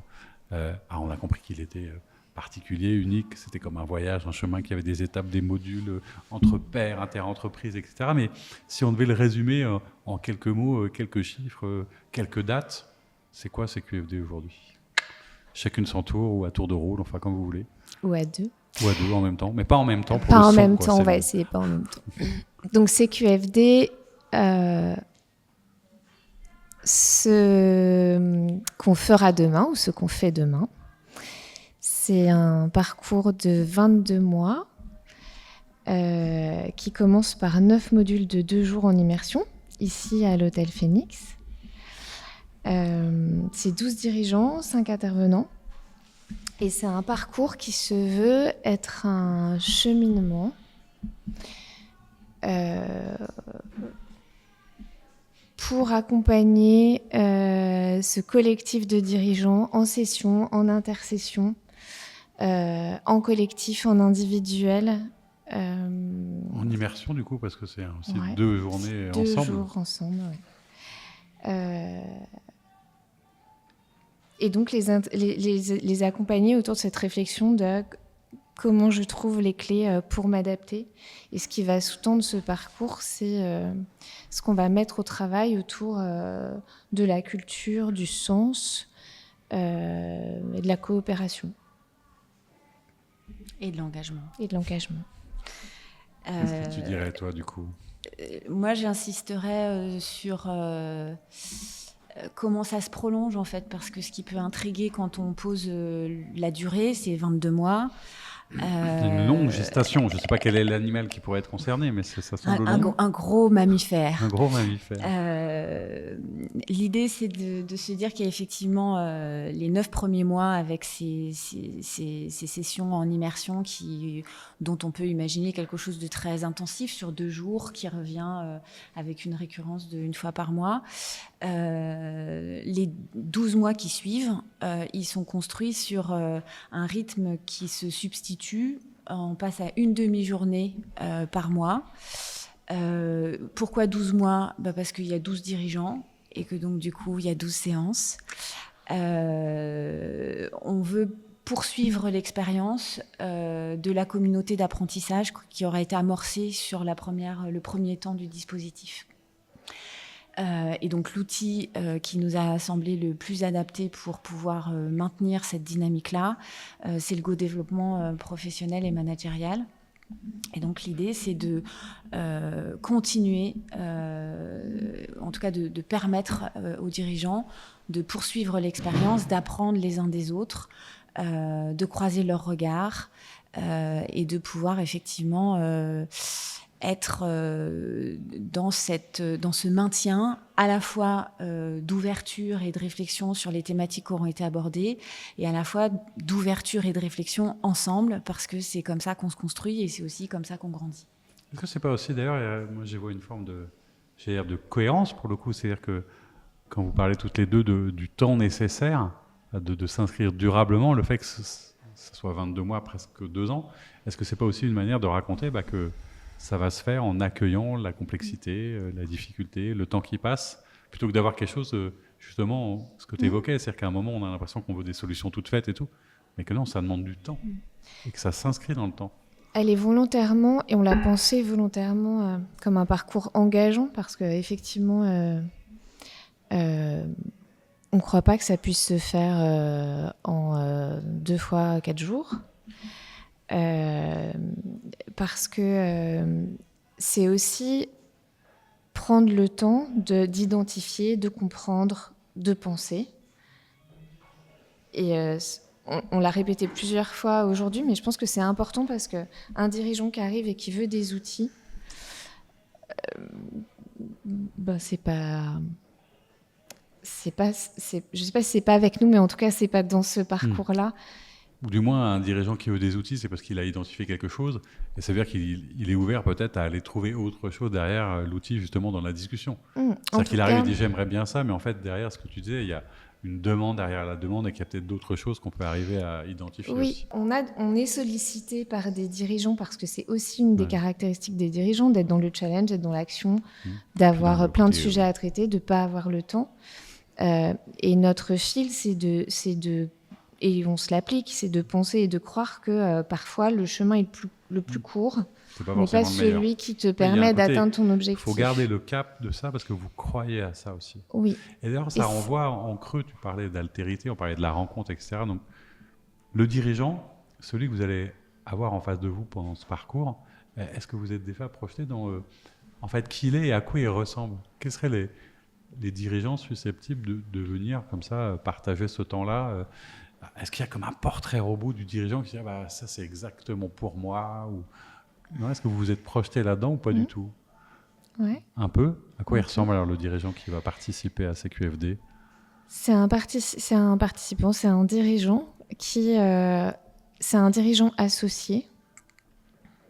On a compris qu'il était particulier, unique. C'était comme un voyage, un chemin qui avait des étapes, des modules entre pairs, inter-entreprises, etc. Mais si on devait le résumer en quelques mots, quelques chiffres, quelques dates, c'est quoi CQFD aujourd'hui? Chacune son tour, ou à tour de rôle, enfin comme vous voulez. Ou à deux. Ou à deux en même temps, mais pas en même temps pour pas le en son, même quoi, temps, on va essayer pas en même temps. Donc CQFD, ce qu'on fera demain, ou ce qu'on fait demain, c'est un parcours de 22 mois qui commence par 9 modules de 2 jours en immersion, ici à l'Hôtel Phoenix. C'est 12 dirigeants, 5 intervenants. Et c'est un parcours qui se veut être un cheminement pour accompagner ce collectif de dirigeants en session, en intersession, en collectif, en individuel. En immersion, du coup, parce que c'est 2 journées ensemble. 2 jours ensemble, oui. Et donc les accompagner autour de cette réflexion de comment je trouve les clés pour m'adapter. Et ce qui va sous-tendre ce parcours, c'est ce qu'on va mettre au travail autour de la culture, du sens et de la coopération. Et de l'engagement. Qu'est-ce que tu dirais, toi, du coup? Moi, j'insisterais sur comment ça se prolonge, en fait, parce que ce qui peut intriguer quand on pose la durée, c'est 22 mois. Une longue gestation. Je ne sais pas quel est l'animal qui pourrait être concerné, mais ça semble long. Un gros mammifère. Un gros mammifère. L'idée, c'est de se dire qu'il y a effectivement les 9 premiers mois avec ces sessions en immersion dont on peut imaginer quelque chose de très intensif sur 2 jours, qui revient avec une récurrence de 1 fois par mois. Les 12 mois qui suivent, ils sont construits sur un rythme qui se substitue. On passe à une demi-journée par mois. Pourquoi 12 mois ? Parce qu'il y a 12 dirigeants et que donc du coup il y a 12 séances. On veut poursuivre l'expérience de la communauté d'apprentissage qui aura été amorcée sur le premier temps du dispositif. Et donc l'outil qui nous a semblé le plus adapté pour pouvoir maintenir cette dynamique-là, c'est le Go-développement professionnel et managérial. Et donc l'idée, c'est de continuer, en tout cas de permettre aux dirigeants de poursuivre l'expérience, d'apprendre les uns des autres, de croiser leurs regards et de pouvoir effectivement être dans ce maintien à la fois d'ouverture et de réflexion sur les thématiques qui auront été abordées et à la fois d'ouverture et de réflexion ensemble, parce que c'est comme ça qu'on se construit et c'est aussi comme ça qu'on grandit. Est-ce que c'est pas aussi, d'ailleurs, moi j'y vois une forme de cohérence pour le coup, c'est-à-dire que quand vous parlez toutes les deux du temps nécessaire de s'inscrire durablement, le fait que ce soit 22 mois, presque 2 ans, est-ce que c'est pas aussi une manière de raconter que ça va se faire en accueillant la complexité, la difficulté, le temps qui passe, plutôt que d'avoir quelque chose, justement, ce que tu évoquais, c'est-à-dire qu'à un moment, on a l'impression qu'on veut des solutions toutes faites et tout, mais que non, ça demande du temps, et que ça s'inscrit dans le temps. Elle est volontairement, et on l'a pensé volontairement comme un parcours engageant, parce qu'effectivement, on ne croit pas que ça puisse se faire en 2 fois 4 jours. Parce que c'est aussi prendre le temps d'identifier, de comprendre, de penser. Et on l'a répété plusieurs fois aujourd'hui, mais je pense que c'est important parce qu'un dirigeant qui arrive et qui veut des outils, c'est pas... je sais pas si c'est pas avec nous, mais en tout cas, c'est pas dans ce parcours-là. Ou du moins, un dirigeant qui veut des outils, c'est parce qu'il a identifié quelque chose. Et ça veut dire qu'il est ouvert peut-être à aller trouver autre chose derrière l'outil, justement, dans la discussion. C'est-à-dire qu'il arrive et dit « j'aimerais bien ça », mais en fait, derrière ce que tu disais, il y a une demande derrière la demande et qu'il y a peut-être d'autres choses qu'on peut arriver à identifier aussi. On est sollicité par des dirigeants parce que c'est aussi une des caractéristiques des dirigeants, d'être dans le challenge, d'être dans l'action, d'avoir plein de sujets à traiter, de ne pas avoir le temps. Et notre fil, et on se l'applique, c'est de penser et de croire que parfois le chemin est le plus court, mais pas celui qui te permet d'atteindre ton objectif. Il faut garder le cap de ça parce que vous croyez à ça aussi. Oui. Et d'ailleurs, ça renvoie en creux, tu parlais d'altérité, on parlait de la rencontre, etc. Donc, le dirigeant, celui que vous allez avoir en face de vous pendant ce parcours, est-ce que vous êtes déjà projeté dans en fait, qui il est et à quoi il ressemble ? Quels seraient les dirigeants susceptibles de venir comme ça partager ce temps-là Est-ce qu'il y a comme un portrait robot du dirigeant qui dit ça c'est exactement pour moi ou... Non, est-ce que vous vous êtes projeté là-dedans ou pas du tout ? Ouais. Un peu. À quoi il ressemble alors le dirigeant qui va participer à CQFD ? C'est un participant, c'est un dirigeant c'est un dirigeant associé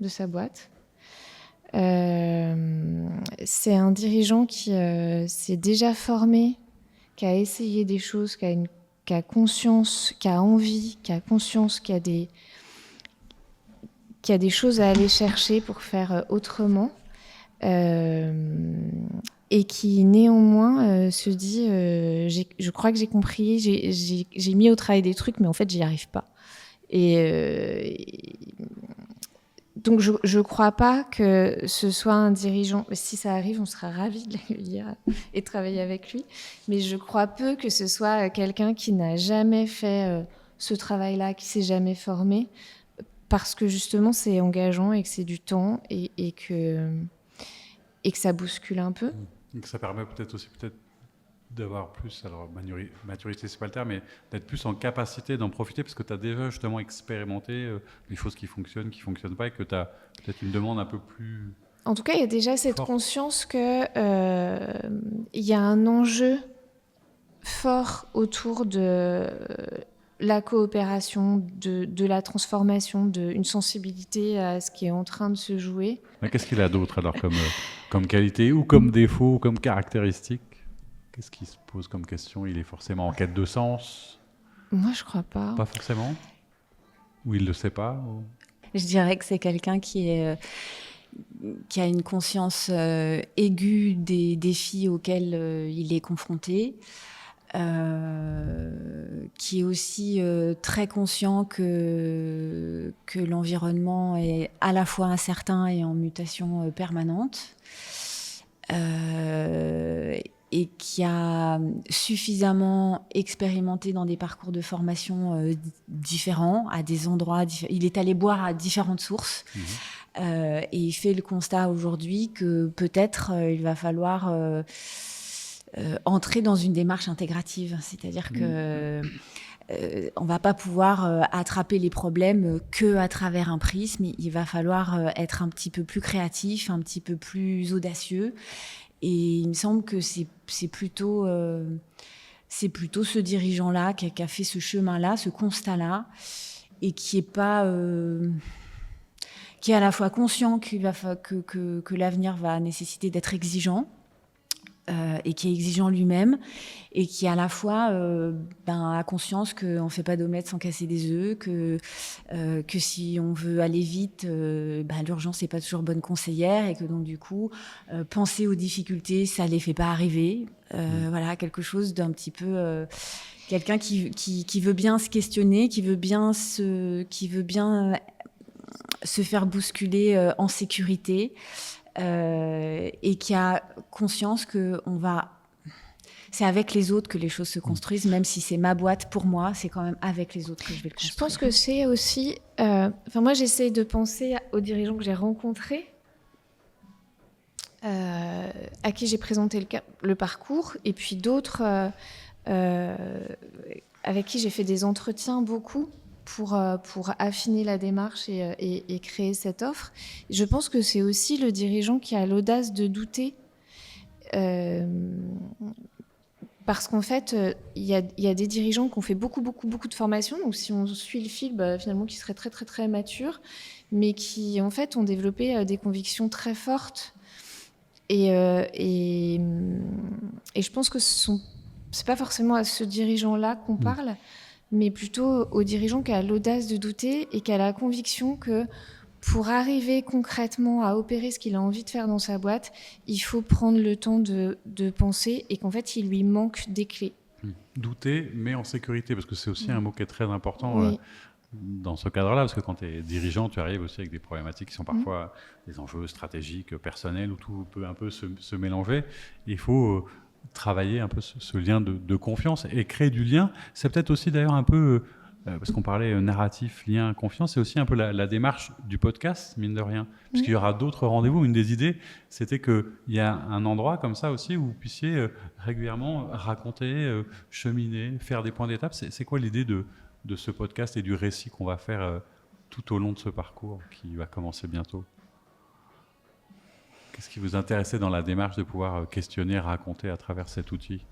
de sa boîte. C'est un dirigeant qui s'est déjà formé, qui a essayé des choses, qui a conscience, qui a envie, qui a conscience, qui a des choses à aller chercher pour faire autrement, et qui néanmoins se dit je crois que j'ai compris, j'ai mis au travail des trucs, mais en fait j'y arrive pas. Donc je crois pas que ce soit un dirigeant. Si ça arrive, on sera ravis de l'accueillir et de travailler avec lui. Mais je crois peu que ce soit quelqu'un qui n'a jamais fait ce travail-là, qui s'est jamais formé, parce que justement c'est engageant et que c'est du temps et que ça bouscule un peu. Et que ça permet peut-être d'avoir plus, alors maturité c'est pas le terme, mais d'être plus en capacité d'en profiter parce que tu as déjà justement expérimenté les choses qui fonctionnent pas et que tu as peut-être une demande un peu plus... En tout cas, il y a déjà cette Fort. conscience que il y a un enjeu fort autour de la coopération, de la transformation, d'une sensibilité à ce qui est en train de se jouer. Mais qu'est-ce qu'il a d'autre alors comme qualité ou comme défaut ou comme caractéristique? Qu'est-ce qui se pose comme question? Il est forcément en quête de sens? Moi, je crois pas. Pas forcément? Ou il le sait pas? Ou... Je dirais que c'est quelqu'un qui a une conscience aiguë des défis auxquels il est confronté, qui est aussi très conscient que l'environnement est à la fois incertain et en mutation permanente, et qui a suffisamment expérimenté dans des parcours de formation différents, à des endroits il est allé boire à différentes sources. Et il fait le constat aujourd'hui que peut-être il va falloir entrer dans une démarche intégrative, c'est-à-dire que on va pas pouvoir attraper les problèmes que à travers un prisme. Il va falloir être un petit peu plus créatif, un petit peu plus audacieux. Et il me semble que c'est plutôt ce dirigeant-là qui a fait ce chemin-là, ce constat-là, et qui est pas qui est à la fois conscient que l'avenir va nécessiter d'être exigeant, et qui est exigeant lui-même, et qui à la fois a conscience qu'on ne fait pas d'omelette sans casser des œufs, que si on veut aller vite, l'urgence n'est pas toujours bonne conseillère, et que donc du coup, penser aux difficultés, ça ne les fait pas arriver. Voilà, quelque chose d'un petit peu... quelqu'un qui veut bien se questionner, qui veut bien se faire bousculer en sécurité, et qui a conscience que c'est avec les autres que les choses se construisent, même si c'est ma boîte, pour moi, c'est quand même avec les autres que je vais le construire. Je pense que c'est aussi... moi, j'essaie de penser aux dirigeants que j'ai rencontrés, à qui j'ai présenté le parcours, et puis d'autres avec qui j'ai fait des entretiens beaucoup pour affiner la démarche et créer cette offre. Je pense que c'est aussi le dirigeant qui a l'audace de douter, parce qu'en fait, il y a des dirigeants qui ont fait beaucoup de formations, donc si on suit le fil, finalement, qui seraient très, très, très matures, mais qui, en fait, ont développé des convictions très fortes. Et je pense que c'est pas forcément à ce dirigeant-là qu'on parle, mais plutôt au dirigeant qui a l'audace de douter et qui a la conviction que pour arriver concrètement à opérer ce qu'il a envie de faire dans sa boîte, il faut prendre le temps de penser, et qu'en fait, il lui manque des clés. Douter, mais en sécurité, parce que c'est aussi un mot qui est très important Oui. dans ce cadre-là, parce que quand tu es dirigeant, tu arrives aussi avec des problématiques qui sont parfois des enjeux stratégiques, personnels, où tout peut un peu se mélanger. Il faut travailler un peu ce lien de confiance et créer du lien. C'est peut-être aussi d'ailleurs un peu, parce qu'on parlait narratif, lien, confiance, c'est aussi un peu la démarche du podcast, mine de rien. Parce qu'il y aura d'autres rendez-vous. Une des idées, c'était qu'il y a un endroit comme ça aussi où vous puissiez régulièrement raconter, cheminer, faire des points d'étape. C'est quoi l'idée de ce podcast et du récit qu'on va faire tout au long de ce parcours qui va commencer bientôt? Qu'est-ce qui vous intéressait dans la démarche de pouvoir questionner, raconter à travers cet outil?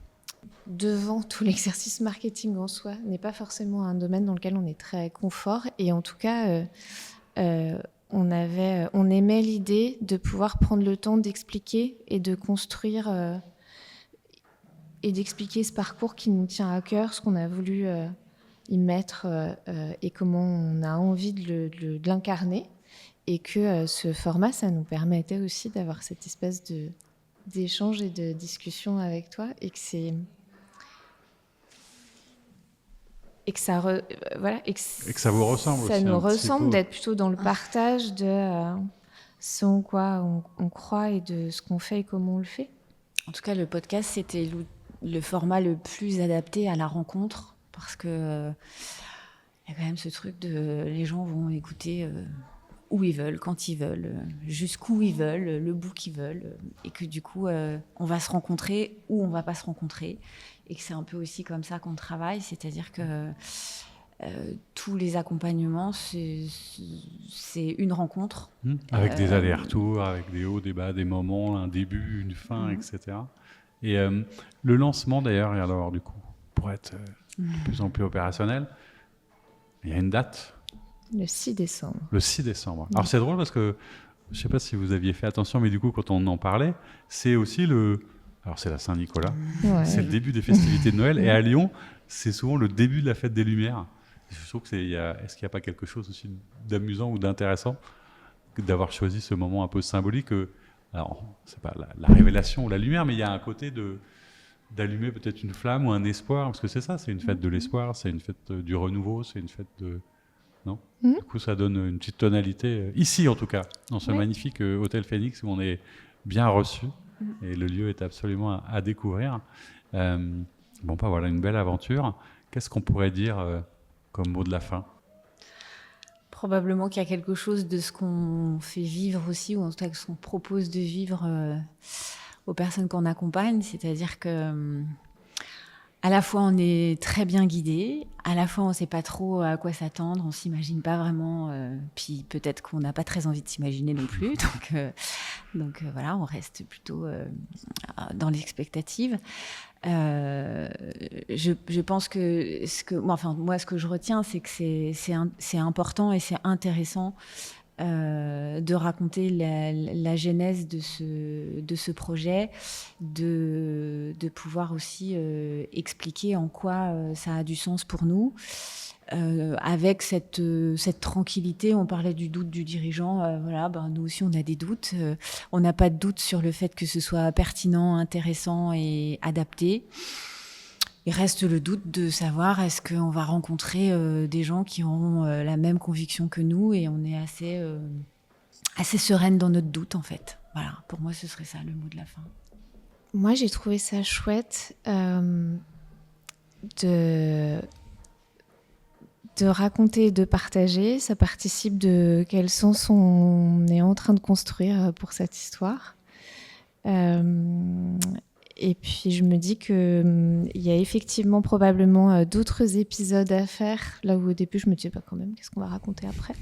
Devant tout l'exercice marketing en soi n'est pas forcément un domaine dans lequel on est très confort, et en tout cas on aimait l'idée de pouvoir prendre le temps d'expliquer et de construire et d'expliquer ce parcours qui nous tient à cœur, ce qu'on a voulu y mettre et comment on a envie de l'incarner, et que ce format, ça nous permettait aussi d'avoir cette espèce d'échange et de discussion avec toi, et que ça vous ressemble aussi. Ça nous ressemble d'être plutôt dans le partage de ce en quoi on croit et de ce qu'on fait et comment on le fait. En tout cas, le podcast, c'était le format le plus adapté à la rencontre, parce que y a quand même ce truc de les gens vont écouter où ils veulent, quand ils veulent, jusqu'où ils veulent, le bout qu'ils veulent, et que du coup, on va se rencontrer ou on va pas se rencontrer, et que c'est un peu aussi comme ça qu'on travaille, c'est-à-dire que tous les accompagnements, c'est une rencontre. Avec des allers-retours, avec des hauts, des bas, des moments, un début, une fin, etc. Et le lancement, d'ailleurs, et alors, du coup, pour être de plus en plus opérationnel, il y a une date. Le 6 décembre. Le 6 décembre. Alors, c'est drôle parce que, je ne sais pas si vous aviez fait attention, mais du coup, quand on en parlait, c'est aussi alors, c'est la Saint-Nicolas. Ouais. C'est le début des festivités de Noël. Et à Lyon, c'est souvent le début de la fête des Lumières. Je trouve est-ce qu'il n'y a pas quelque chose aussi d'amusant ou d'intéressant d'avoir choisi ce moment un peu symbolique alors, c'est pas la révélation ou la lumière, mais il y a un côté d'allumer peut-être une flamme ou un espoir, parce que c'est ça, c'est une fête de l'espoir, c'est une fête du renouveau, c'est une fête de... Non ? Du coup, ça donne une petite tonalité, ici en tout cas, dans ce magnifique hôtel Phoenix où on est bien reçu, et le lieu est absolument à découvrir. Bon, bah voilà, une belle aventure. Qu'est-ce qu'on pourrait dire comme mot de la fin ? Probablement qu'il y a quelque chose de ce qu'on fait vivre aussi, ou en tout cas ce qu'on propose de vivre aux personnes qu'on accompagne, c'est-à-dire que à la fois on est très bien guidé, à la fois on ne sait pas trop à quoi s'attendre, on ne s'imagine pas vraiment, puis peut-être qu'on n'a pas très envie de s'imaginer non plus, donc voilà, on reste plutôt dans l'expectative. Je pense que moi, ce que je retiens, c'est que c'est important et c'est intéressant de raconter la genèse de ce projet, de pouvoir aussi expliquer en quoi ça a du sens pour nous. Avec cette tranquillité, on parlait du doute du dirigeant, nous aussi on a des doutes, on n'a pas de doute sur le fait que ce soit pertinent, intéressant et adapté. Il reste le doute de savoir est-ce qu'on va rencontrer des gens qui auront la même conviction que nous, et on est assez sereine dans notre doute en fait. Voilà, pour moi ce serait ça le mot de la fin. Moi j'ai trouvé ça chouette de raconter, de partager. Ça participe de quel sens on est en train de construire pour cette histoire. Et puis je me dis qu'il y a effectivement probablement d'autres épisodes à faire, là où au début je me disais quand même, qu'est-ce qu'on va raconter après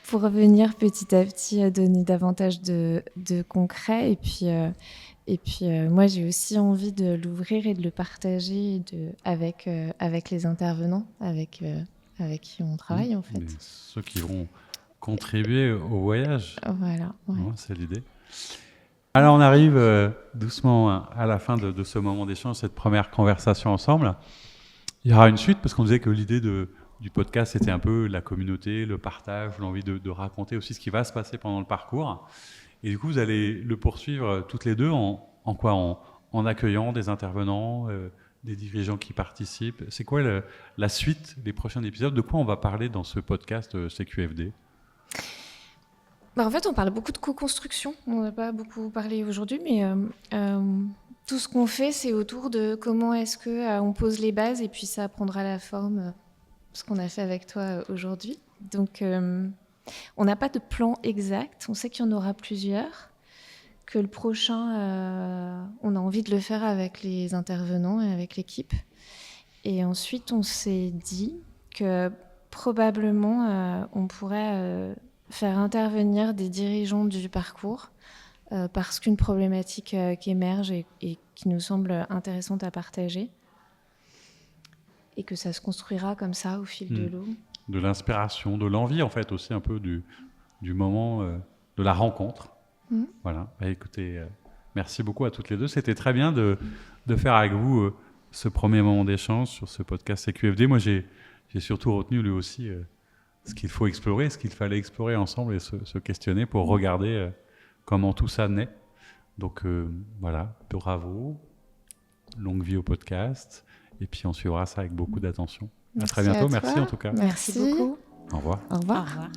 pour revenir petit à petit donner davantage de concret. Et puis moi j'ai aussi envie de l'ouvrir et de le partager avec les intervenants, avec qui on travaille en fait. Ceux qui vont contribuer au voyage. Voilà, ouais. Ouais, c'est l'idée. Alors on arrive doucement à la fin de ce moment d'échange, cette première conversation ensemble. Il y aura une suite parce qu'on disait que l'idée du podcast c'était un peu la communauté, le partage, l'envie de raconter aussi ce qui va se passer pendant le parcours. Et du coup vous allez le poursuivre toutes les deux en accueillant des intervenants, des dirigeants qui participent. C'est quoi la suite, les prochains épisodes ? De quoi on va parler dans ce podcast CQFD ? En fait, on parle beaucoup de co-construction. On n'a pas beaucoup parlé aujourd'hui, mais tout ce qu'on fait, c'est autour de comment est-ce qu'on pose les bases et puis ça prendra la forme, ce qu'on a fait avec toi aujourd'hui. Donc, on n'a pas de plan exact. On sait qu'il y en aura plusieurs, que le prochain, on a envie de le faire avec les intervenants et avec l'équipe. Et ensuite, on s'est dit que probablement, on pourrait... faire intervenir des dirigeants du parcours parce qu'une problématique qui émerge et qui nous semble intéressante à partager et que ça se construira comme ça au fil de l'eau. De l'inspiration, de l'envie en fait aussi un peu du moment de la rencontre. Voilà, écoutez, merci beaucoup à toutes les deux. C'était très bien de faire avec vous ce premier moment d'échange sur ce podcast CQFD. Moi j'ai surtout retenu lui aussi ce qu'il faut explorer, ce qu'il fallait explorer ensemble et se questionner pour regarder comment tout ça naît. Donc voilà, bravo, longue vie au podcast, et puis on suivra ça avec beaucoup d'attention. À très bientôt, merci en tout cas. Merci beaucoup. Au revoir. Au revoir. Au revoir.